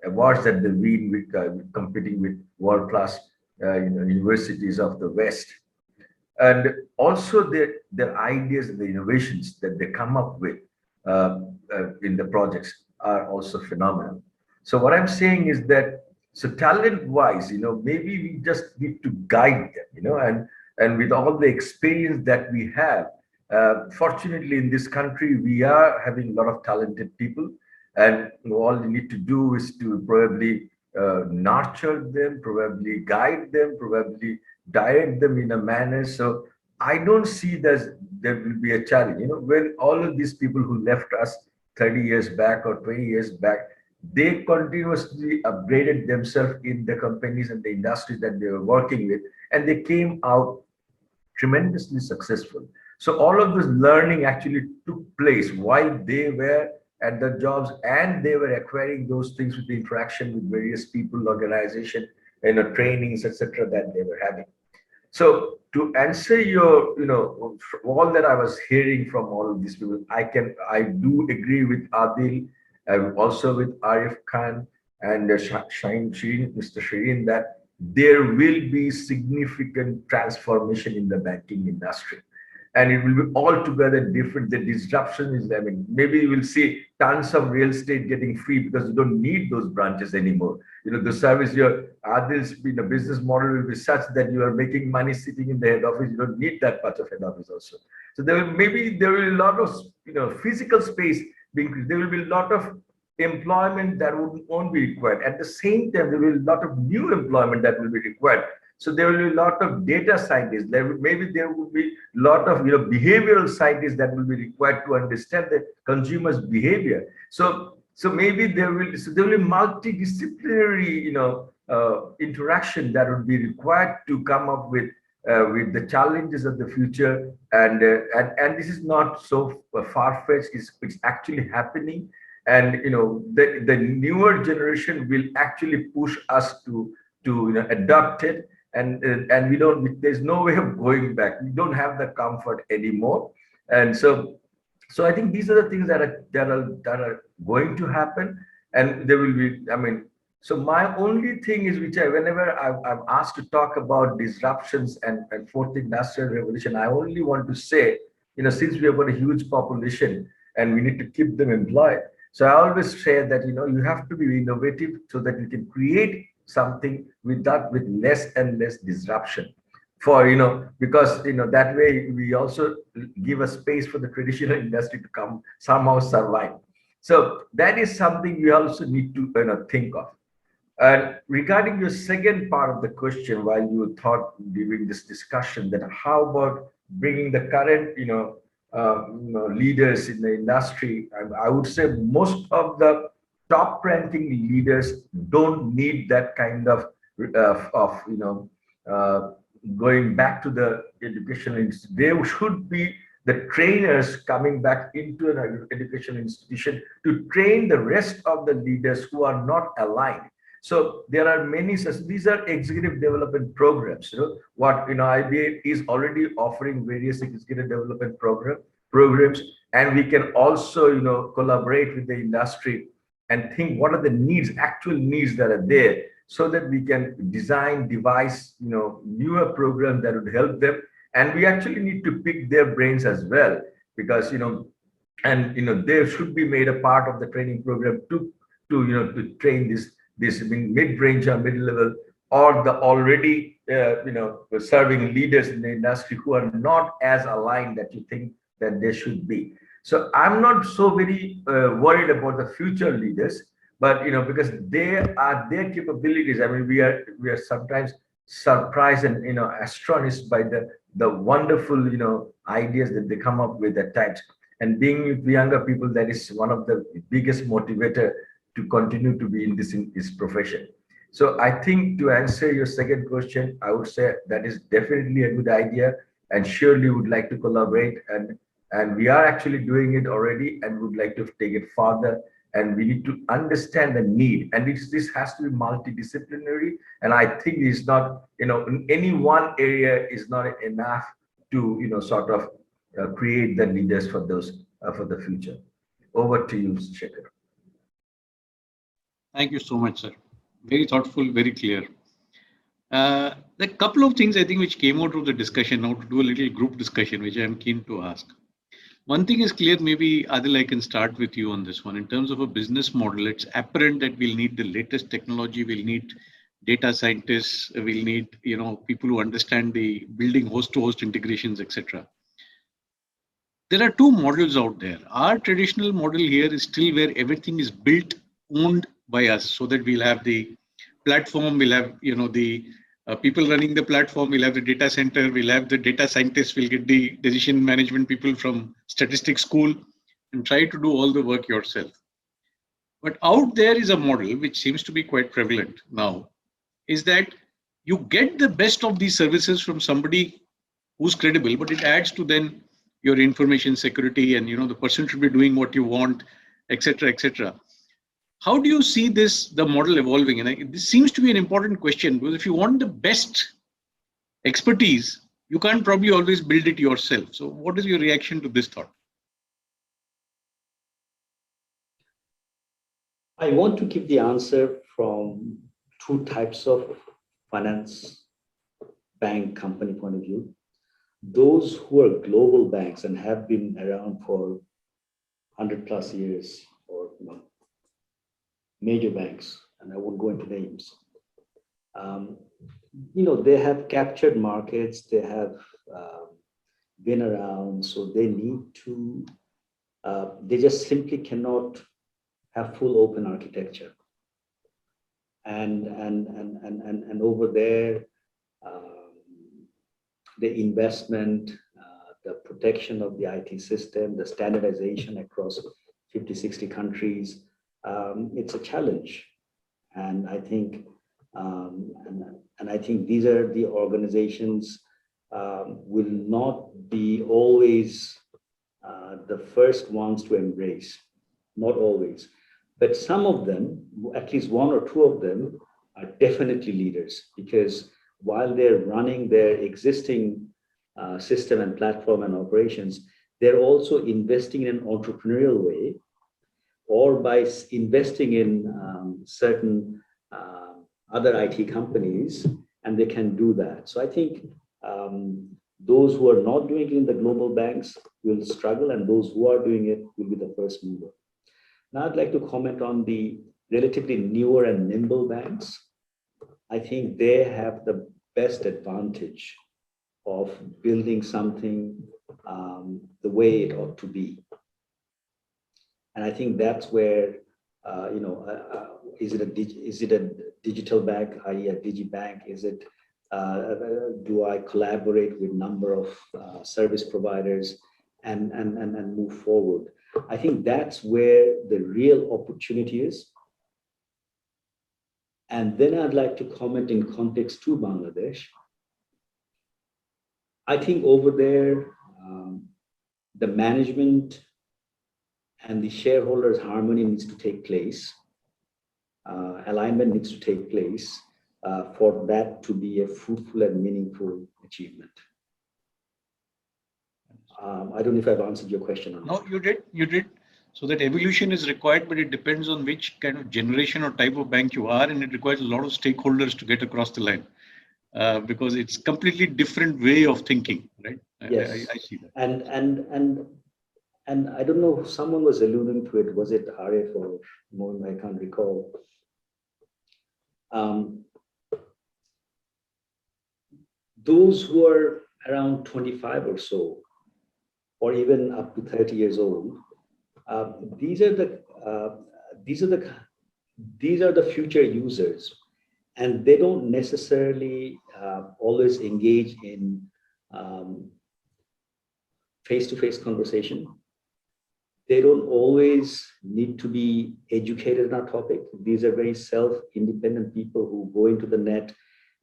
awards that they win with competing with world-class universities of the West. And also their ideas and the innovations that they come up with in the projects are also phenomenal. So what I'm saying is that, so talent-wise, maybe we just need to guide them, and with all the experience that we have, fortunately in this country, we are having a lot of talented people, and all you need to do is to probably nurture them, probably guide them, probably direct them in a manner. So I don't see that there will be a challenge. When all of these people who left us 30 years back or 20 years back, they continuously upgraded themselves in the companies and the industries that they were working with, and they came out tremendously successful. So all of this learning actually took place while they were at the jobs, and they were acquiring those things with the interaction with various people, organization, trainings, etc., that they were having. So to answer your, all that I was hearing from all of these people, I do agree with Adil, also with Arif Khan and Shirin, Mr. Shirin, that there will be significant transformation in the banking industry. And it will be altogether different. The disruption is, maybe you will see tons of real estate getting free because you don't need those branches anymore. The service, your Adil's business model will be such that you are making money sitting in the head office. You don't need that much of head office also. So there will be a lot of physical space being increased. There will be a lot of employment that won't be required. At the same time, there will be a lot of new employment that will be required. So there will be a lot of data scientists. Maybe there will be a lot of behavioral scientists that will be required to understand the consumer's behavior. So maybe there will be multidisciplinary interaction that would be required to come up with the challenges of the future. And this is not so far-fetched. It's actually happening. And the newer generation will actually push us to adopt it. And there's no way of going back. We don't have the comfort anymore. And so I think these are the things that are going to happen. And there will be, so my only thing is, whenever I'm asked to talk about disruptions and fourth industrial revolution, I only want to say, since we have got a huge population and we need to keep them employed. So I always say that, you have to be innovative so that you can create something with less and less disruption because that way we also give a space for the traditional industry to come somehow survive. So that is something we also need to think of. And regarding your second part of the question, while you thought during this discussion that how about bringing the current leaders in the industry, I would say most of the top ranking leaders don't need that kind of going back to the educational institution. There should be the trainers coming back into an educational institution to train the rest of the leaders who are not aligned. So there are many such, these are executive development programs. IBA is already offering various executive development programs, and we can also collaborate with the industry and think what are the actual needs that are there, so that we can devise, newer programs that would help them. And we actually need to pick their brains as well, because, they should be made a part of the training program to train this mid-range or mid-level, or the already, serving leaders in the industry who are not as aligned that you think that they should be. So I'm not so very worried about the future leaders, but because their capabilities. We are sometimes surprised and astonished by the wonderful ideas that they come up with at times. And being with younger people, that is one of the biggest motivator to continue to be in this profession. So I think to answer your second question, I would say that is definitely a good idea, and surely would like to collaborate, and we are actually doing it already, and would like to take it further and we need to understand the need. And this has to be multidisciplinary. And I think it's not, in any one area is not enough to, sort of create the leaders for those for the future. Over to you, Shekhar. Thank you so much, sir. Very thoughtful, very clear. There are a couple of things I think which came out of the discussion, now to do a little group discussion, which I'm keen to ask. One thing is clear, maybe Adil, I can start with you on this one. In terms of a business model, it's apparent that we'll need the latest technology, we'll need data scientists, we'll need people who understand the building host-to-host integrations, etc. There are two models out there. Our traditional model here is still where everything is built, owned by us, so that we'll have the platform, we'll have the people running the platform, we'll have the data center, we'll have the data scientists, we'll get the decision management people from statistics school, and try to do all the work yourself. But out there is a model which seems to be quite prevalent now, is that you get the best of these services from somebody who's credible, but it adds to then your information security, and the person should be doing what you want, etc., etc. How do you see the model evolving? And this seems to be an important question, because if you want the best expertise, you can't probably always build it yourself. So what is your reaction to this thought? I want to give the answer from two types of finance bank company point of view. Those who are global banks and have been around for 100+ years, or major banks, and I won't go into names. They have captured markets, they have been around, so they need to, they just simply cannot have full open architecture. And over there, the investment, the protection of the IT system, the standardization across 50, 60 countries, it's a challenge. And I think, I think these are the organizations will not be always the first ones to embrace, not always. But some of them, at least one or two of them, are definitely leaders, because while they're running their existing system and platform and operations, they're also investing in an entrepreneurial way, or by investing in certain other IT companies, and they can do that. So I think those who are not doing it in the global banks will struggle, and those who are doing it will be the first mover. Now I'd like to comment on the relatively newer and nimble banks. I think they have the best advantage of building something the way it ought to be. And I think that's where, is it a digital bank, i.e. a digibank? Is it, do I collaborate with a number of service providers and move forward? I think that's where the real opportunity is. And then I'd like to comment in context to Bangladesh. I think over there, the management and the shareholders' harmony needs to take place. Alignment needs to take place for that to be a fruitful and meaningful achievement. I don't know if I've answered your question or not. No, you did. So that evolution is required, but it depends on which kind of generation or type of bank you are, and it requires a lot of stakeholders to get across the line, because it's completely different way of thinking, right? Yes. I see that. And I don't know, someone was alluding to it. Was it Arif or Momen? I can't recall. Those who are around 25 or so, or even up to 30 years old, these are the future users, and they don't necessarily always engage in face-to-face conversation. They don't always need to be educated on a topic. These are very self-independent people who go into the net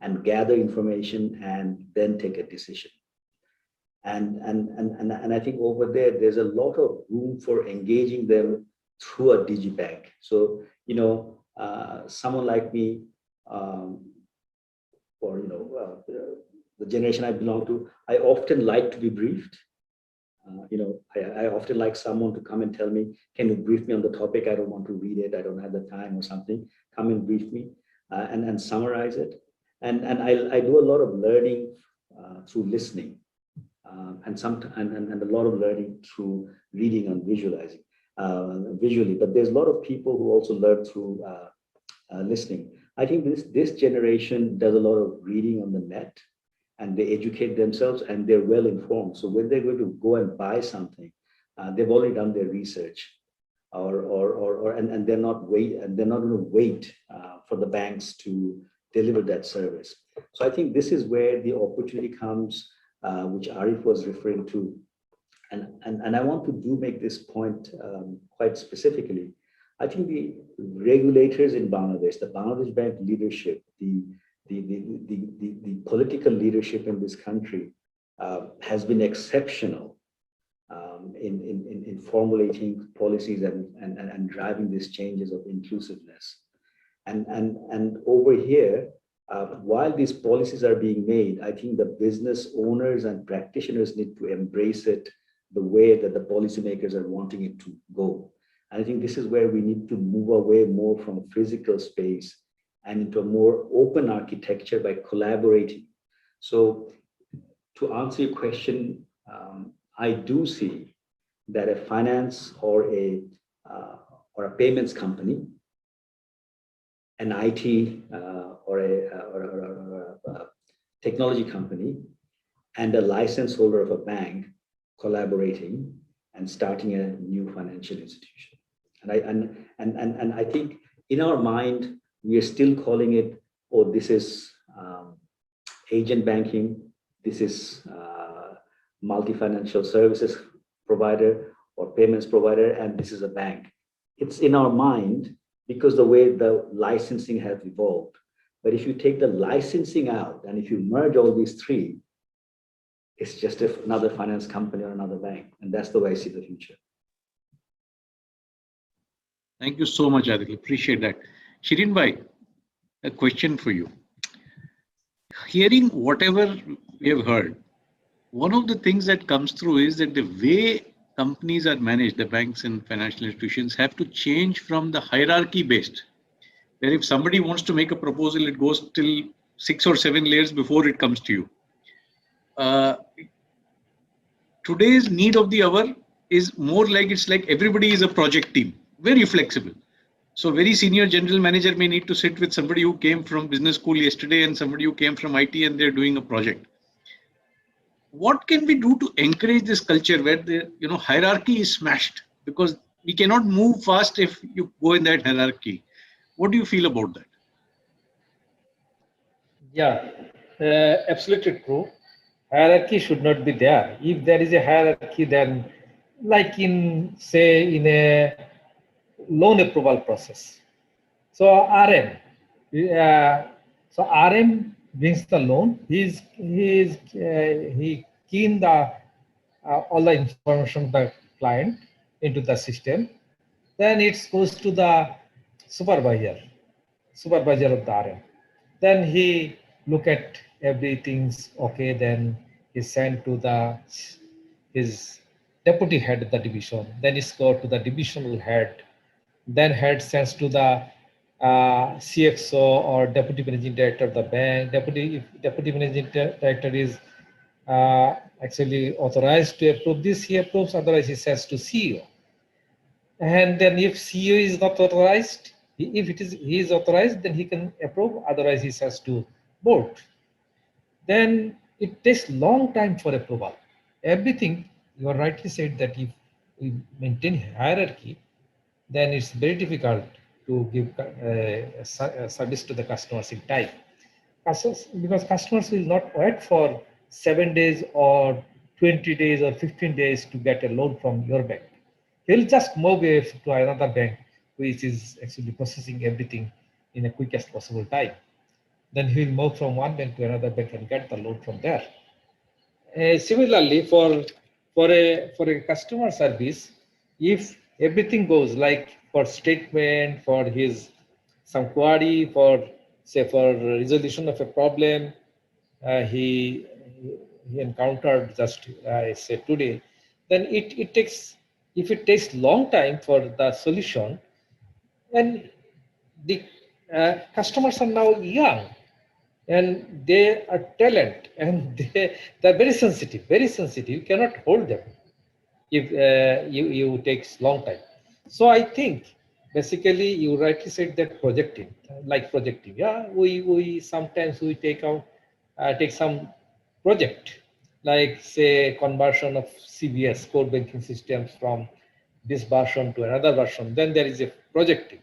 and gather information and then take a decision. And I think over there, there's a lot of room for engaging them through a digibank. So, someone like me, or the generation I belong to, I often like to be briefed. I often like someone to come and tell me, can you brief me on the topic? I don't want to read it. I don't have the time or something. Come and brief me and summarize it. And I do a lot of learning through listening, and a lot of learning through reading and visualizing visually. But there's a lot of people who also learn through listening. I think this generation does a lot of reading on the net, and they educate themselves, and they're well informed. So when they're going to go and buy something, they've already done their research, and they're not going to wait for the banks to deliver that service. So I think this is where the opportunity comes, which Arif was referring to, and I want to make this point quite specifically. I think the regulators in Bangladesh, the Bangladesh Bank leadership, the political leadership in this country has been exceptional in formulating policies and driving these changes of inclusiveness. And over here, while these policies are being made, I think the business owners and practitioners need to embrace it the way that the policymakers are wanting it to go. And I think this is where we need to move away more from a physical space and into a more open architecture by collaborating. So to answer your question, I do see that a finance or a payments company, an IT or a technology company, and a license holder of a bank collaborating and starting a new financial institution. And I think in our mind, we are still calling it, oh, this is agent banking, this is multi-financial services provider or payments provider, and this is a bank. It's in our mind because the way the licensing has evolved. But if you take the licensing out and if you merge all these three, it's just another finance company or another bank. And that's the way I see the future. Thank you so much, Adil. Appreciate that. Shirin bhai, a question for you. Hearing whatever we have heard, one of the things that comes through is that the way companies are managed, the banks and financial institutions, have to change from the hierarchy based, where if somebody wants to make a proposal, it goes till 6 or 7 layers before it comes to you. Today's need of the hour is more like, it's like everybody is a project team, very flexible. So very senior general manager may need to sit with somebody who came from business school yesterday and somebody who came from IT, and they're doing a project. What can we do to encourage this culture where the hierarchy is smashed? Because we cannot move fast if you go in that hierarchy. What do you feel about that? Yeah, absolutely true. Hierarchy should not be there. If there is a hierarchy, then like in a loan approval process. So RM brings the loan. He key the all the information of the client into the system. Then it goes to the supervisor of the RM. Then he look at everything's okay. Then he sent to his deputy head of the division. Then it's go to the divisional head. Then head sends to the CXO or deputy managing director of the bank. If deputy managing director is actually authorized to approve this, he approves. Otherwise, he sends to CEO. And then if CEO is not authorized, if he is authorized, then he can approve. Otherwise, he sends to board. Then it takes long time for approval. Everything, you are rightly said that if we maintain hierarchy, then it's very difficult to give service to the customers in time. Because customers will not wait for 7 days or 20 days or 15 days to get a loan from your bank. He'll just move to another bank, which is actually processing everything in the quickest possible time. Then he'll move from one bank to another bank and get the loan from there. Similarly, for a customer service, if everything goes like for statement, for his some query, for say for resolution of a problem he encountered just I say today, then it takes, if it takes long time for the solution, and the customers are now young and they are talent and they're very sensitive. You cannot hold them if you takes long time. So I think basically you rightly said that projecting, like projecting. Yeah, we sometimes we take some project, like say conversion of CBS core banking systems from this version to another version. Then there is a projecting.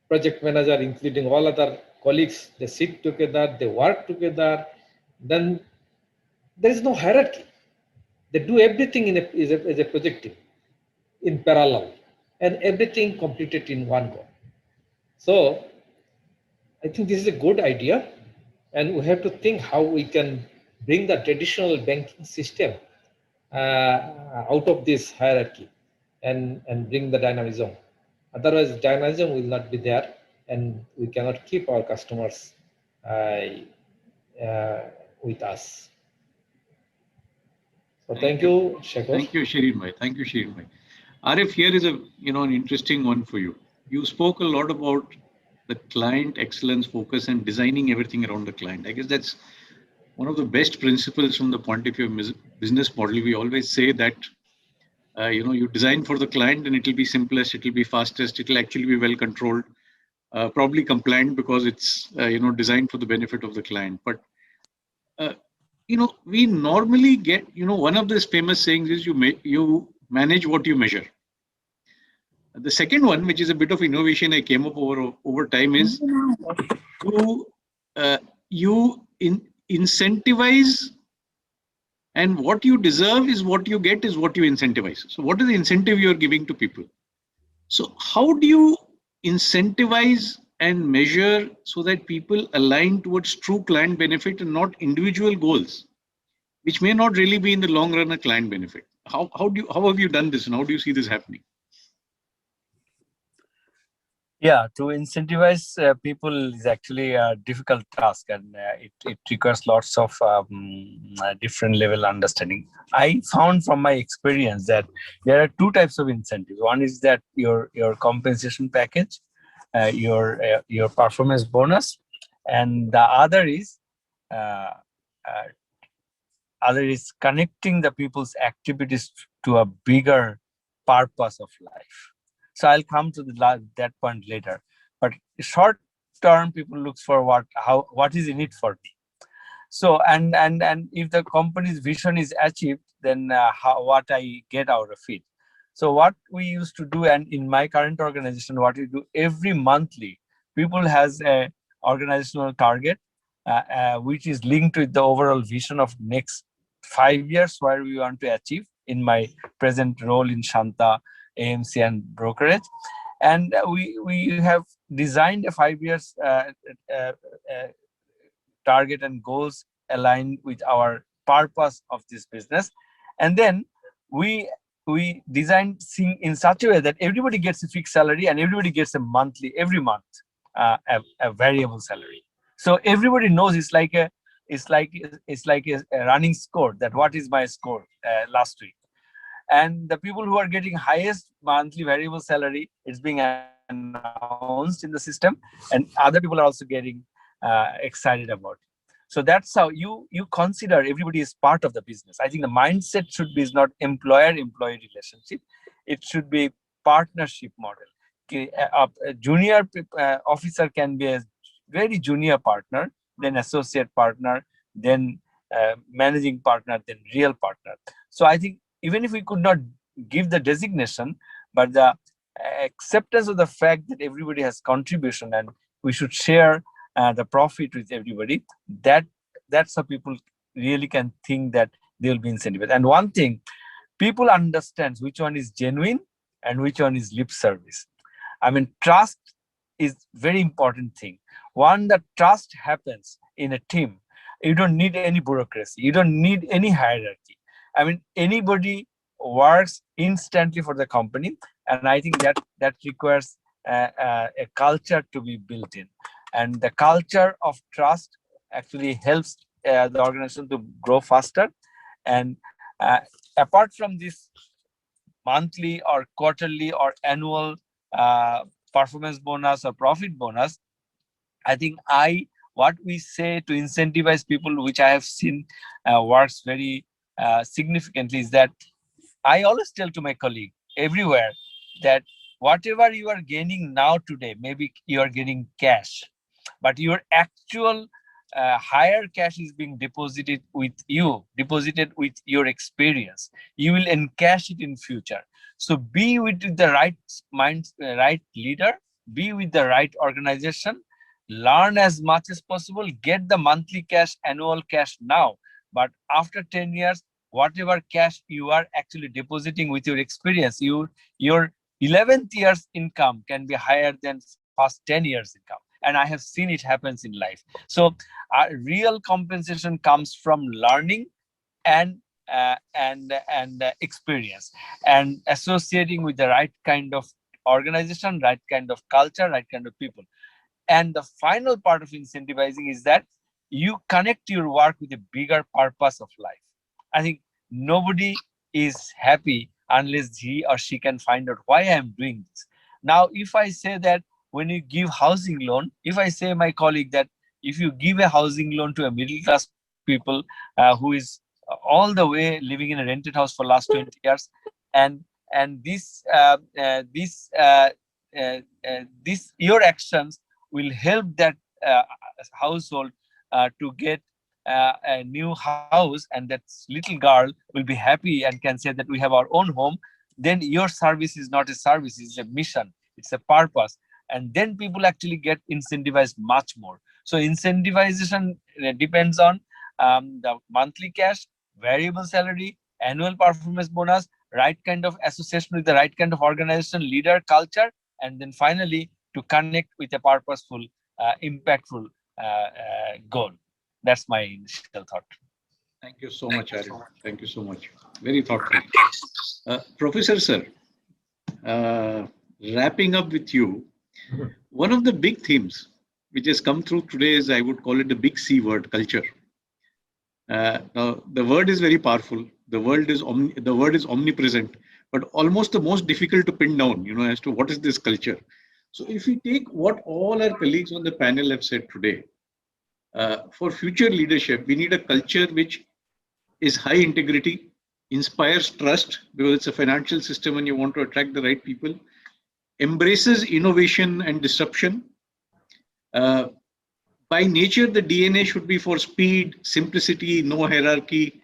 Project manager, including all other colleagues, they sit together, they work together. Then there is no hierarchy. They do everything as a project team in parallel and everything completed in one go. So I think this is a good idea, and we have to think how we can bring the traditional banking system out of this hierarchy and bring the dynamism. Otherwise, dynamism will not be there, and we cannot keep our customers with us. So thank you, Shekhar. Thank you, Shirin bhai. Thank you, Shirin bhai. Arif, here is an interesting one for you. You spoke a lot about the client excellence focus and designing everything around the client. I guess that's one of the best principles from the point of view of business model. We always say that you design for the client and it will be simplest, it will be fastest, it will actually be well controlled, probably compliant because it's designed for the benefit of the client. But we normally get one of these famous sayings is you manage what you measure. The second one, which is a bit of innovation I came up over time, is you incentivize, and what you deserve is what you get, is what you incentivize. So what is the incentive you're giving to people? So how do you incentivize and measure so that people align towards true client benefit and not individual goals, which may not really be in the long run a client benefit? How have you done this, and how do you see this happening? Yeah, to incentivize people is actually a difficult task, and it requires lots of different level understanding. I found from my experience that there are two types of incentives. One is that your compensation package, your performance bonus, and the other is connecting the people's activities to a bigger purpose of life. So I'll come to that point later. But short term, people look for what is in it for me. So and if the company's vision is achieved, then what I get out of it. So what we used to do, and in my current organization, what we do every monthly, people has a organizational target which is linked with the overall vision of next 5 years where we want to achieve in my present role in Shanta, AMC and brokerage. And we have designed a 5 years target and goals aligned with our purpose of this business. And then we designed things in such a way that everybody gets a fixed salary and everybody gets a monthly, every month, a variable salary. So everybody knows it's like a running score, that what is my score last week. And the people who are getting highest monthly variable salary, it's being announced in the system, and other people are also getting excited about it. So that's how you consider everybody is part of the business. I think the mindset should be is not employer-employee relationship. It should be partnership model. A junior officer can be a very junior partner, then associate partner, then managing partner, then real partner. So I think even if we could not give the designation, but the acceptance of the fact that everybody has contribution and we should share the profit with everybody, that's how people really can think that they will be incentivized. And one thing, people understand which one is genuine and which one is lip service. I mean, trust is very important thing. One, that trust happens in a team. You don't need any bureaucracy. You don't need any hierarchy. I mean, anybody works instantly for the company, And I think that requires a culture to be built in, and the culture of trust actually helps the organization to grow faster. And apart from this monthly or quarterly or annual performance bonus or profit bonus, I think what we say to incentivize people, which I have seen works very significantly, is that I always tell to my colleague everywhere that whatever you are gaining now today, maybe you are getting cash, but your actual higher cash is being deposited with your experience. You will encash it in future. So be with the right mind, right leader, be with the right organization, learn as much as possible, get the monthly cash, annual cash now, but after 10 years, whatever cash you are actually depositing with your experience, your 11th year's income can be higher than first 10 years income. And I have seen it happens in life. So real compensation comes from learning and experience, and associating with the right kind of organization, right kind of culture, right kind of people. And the final part of incentivizing is that you connect your work with a bigger purpose of life. I think nobody is happy unless he or she can find out why I am doing this. Now, if I say that when you give housing loan, if I say my colleague that if you give a housing loan to a middle class people who is all the way living in a rented house for last 20 years, and this your actions will help that household to get a new house, and that little girl will be happy and can say that we have our own home, then your service is not a service, it's a mission, it's a purpose. And then people actually get incentivized much more. So incentivization depends on the monthly cash, variable salary, annual performance bonus, right kind of association with the right kind of organization, leader, culture, and then finally to connect with a purposeful, impactful goal. That's my initial thought. Thank you so much, Arif. Thank you so much. Very thoughtful. Professor Sir, wrapping up with you, one of the big themes which has come through today is, I would call it the big C word, culture. Now, the word is very powerful. The word is omnipresent, but almost the most difficult to pin down, as to what is this culture. So if we take what all our colleagues on the panel have said today, for future leadership, we need a culture which is high integrity, inspires trust, because it's a financial system and you want to attract the right people, embraces innovation and disruption. By nature, the DNA should be for speed, simplicity, no hierarchy.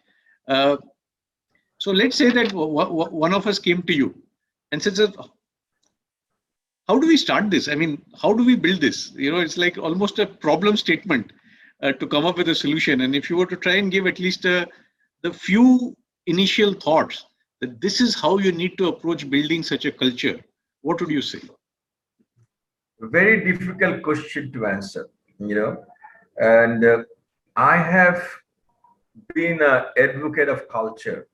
So let's say that one of us came to you and said, "Sir, how do we start this? I mean, how do we build this?" It's like almost a problem statement to come up with a solution. And if you were to try and give at least the few initial thoughts that this is how you need to approach building such a culture, what would you say? Very difficult question to answer, and I have been an advocate of culture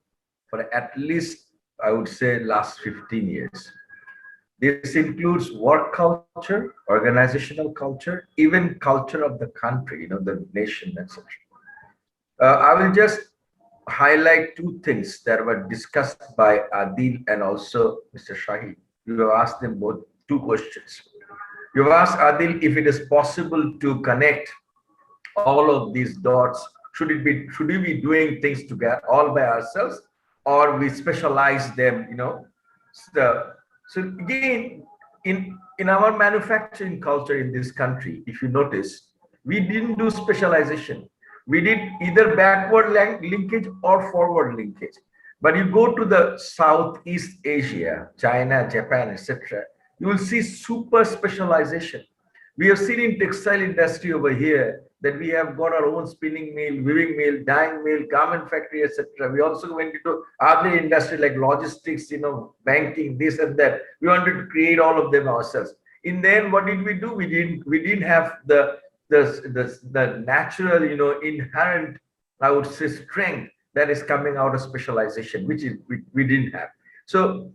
for at least, I would say, last 15 years. This includes work culture, organizational culture, even culture of the country, the nation, etc. I will just highlight two things that were discussed by Adil and also Mr. Shahid. You have asked them both two questions. You have asked Adil if it is possible to connect all of these dots. Should we be doing things together all by ourselves, or we specialize them? So again, in our manufacturing culture in this country, if you notice, we didn't do specialization. We did either backward linkage or forward linkage. But you go to the Southeast Asia, China, Japan, etc., you will see super specialization. We have seen in textile industry over here that we have got our own spinning mill, weaving mill, dyeing mill, garment factory, etc. We also went into other industry like logistics, banking, this and that. We wanted to create all of them ourselves. In the end, what did we do? We didn't have the natural, inherent, I would say, strength that is coming out of specialization, which we didn't have. So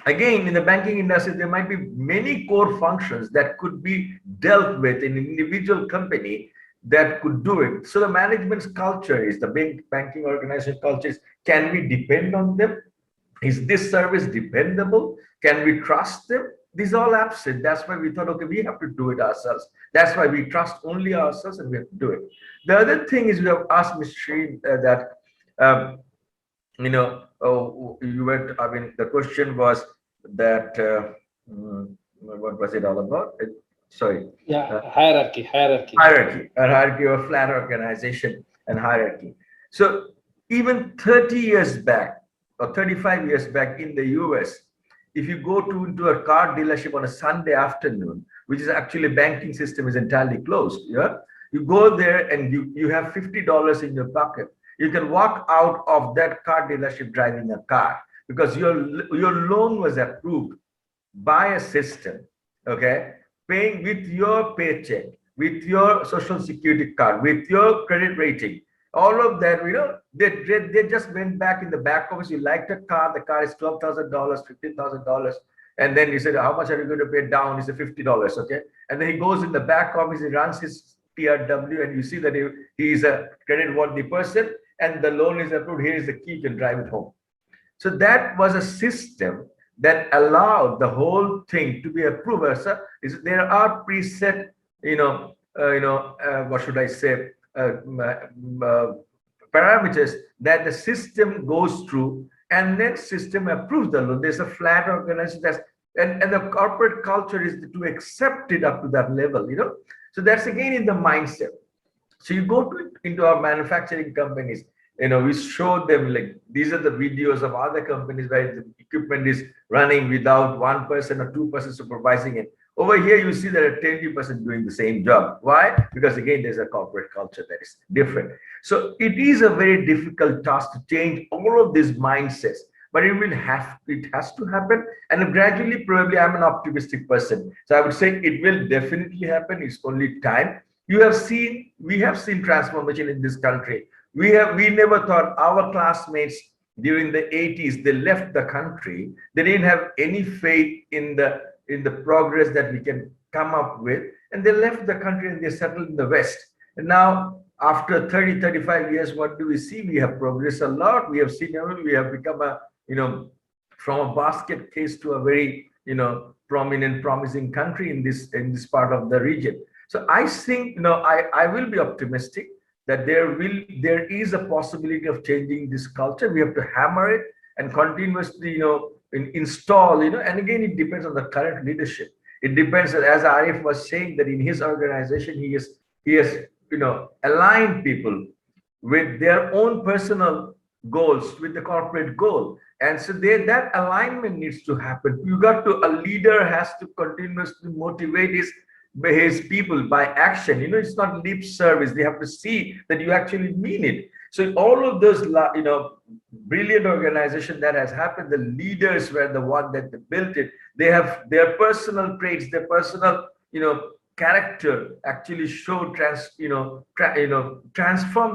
again, in the banking industry, there might be many core functions that could be dealt with in an individual company that could do it. So the management's culture is, the banking organization culture is, can we depend on them? Is this service dependable? Can we trust them? These are all absent. That's why we thought, okay, we have to do it ourselves. That's why we trust only ourselves and we have to do it. The other thing is, we have asked Ms. Shirin the question was that, what was it all about? Sorry. Yeah, hierarchy. A hierarchy of flat organization and hierarchy. So even 30 years back, or 35 years back in the US, if you go into a car dealership on a Sunday afternoon, which is actually banking system is entirely closed, yeah, you go there and you have $50 in your pocket. You can walk out of that car dealership driving a car because your loan was approved by a system, okay, paying with your paycheck, with your social security card, with your credit rating. All of that, they just went back in the back office. You liked a car, the car is $12,000, $15,000. And then he said, how much are you going to pay down? He said, $50, okay? And then he goes in the back office, he runs his PRW, and you see that he is a credit-worthy person, and the loan is approved. Here is the key, you can drive it home. So that was a system that allowed the whole thing to be approved. So there are preset, what should I say, parameters that the system goes through, and then system approves the loan. There's a flat organization and the corporate culture is to accept it up to that level, So that's again in the mindset. So you go into our manufacturing companies, we show them, like, these are the videos of other companies where the equipment is running without one person or two person supervising it. Over here, you see there are 20% doing the same job. Why? Because again, there's a corporate culture that is different. So it is a very difficult task to change all of these mindsets, but it has to happen. And gradually, probably I'm an optimistic person. So I would say it will definitely happen. It's only time. We have seen transformation in this country. We never thought our classmates during the 80s, they left the country. They didn't have any faith in the progress that we can come up with, and they left the country and they settled in the West. And now, after 30, 35 years, what do we see? We have progressed a lot. We have seen, we have become from a basket case to a very, prominent, promising country in this part of the region. So I think, I will be optimistic that there is a possibility of changing this culture. We have to hammer it and continuously, install, and again, it depends on the current leadership. It depends, as Arif was saying, that in his organization, he has aligned people with their own personal goals, with the corporate goal. And so that alignment needs to happen. A leader has to continuously motivate his people by action. It's not lip service. They have to see that you actually mean it. So all of those, brilliant organization that has happened, the leaders were the one that built it. They have their personal traits, their personal, character actually showed transform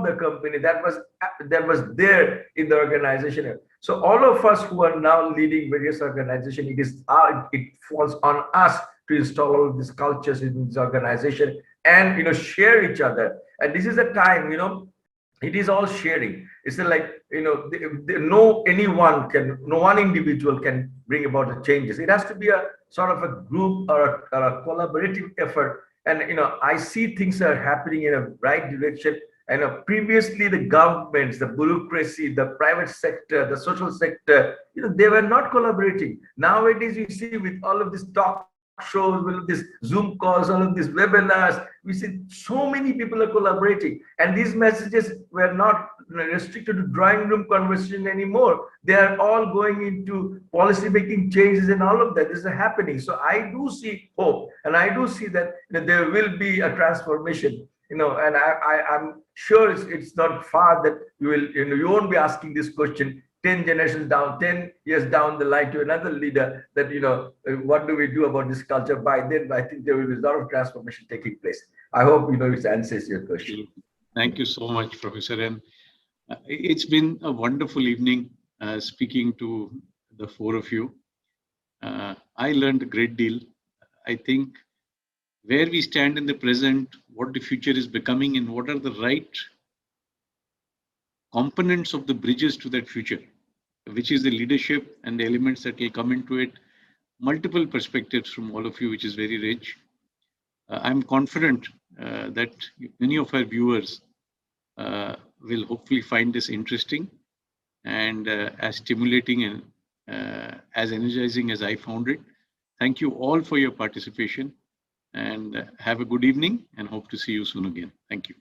the company that was there in the organization. So all of us who are now leading various organizations, it falls on us to install all of these cultures in this organization and share each other. And this is a time, it is all sharing. It's like, no one individual can bring about the changes. It has to be a sort of a group or a collaborative effort. And, I see things are happening in a right direction. And previously the governments, the bureaucracy, the private sector, the social sector, they were not collaborating. Nowadays, you see with all of this talk shows, with this Zoom calls, all of these webinars, we see so many people are collaborating, and these messages were not restricted to drawing room conversation anymore. They are all going into policy making changes and all of that. This is happening. So I do see hope, and I do see that there will be a transformation. And I'm sure it's not far that you won't be asking this question 10 generations down, 10 years down the line to another leader that, what do we do about this culture? By then, I think there will be a lot of transformation taking place. I hope, it answers your question. Thank you so much, Professor. And it's been a wonderful evening speaking to the four of you. I learned a great deal. I think where we stand in the present, what the future is becoming, and what are the right components of the bridges to that future, which is the leadership and the elements that will come into it, multiple perspectives from all of you, which is very rich. I'm confident that many of our viewers will hopefully find this interesting and as stimulating and as energizing as I found it. Thank you all for your participation, and have a good evening, and hope to see you soon again. Thank you.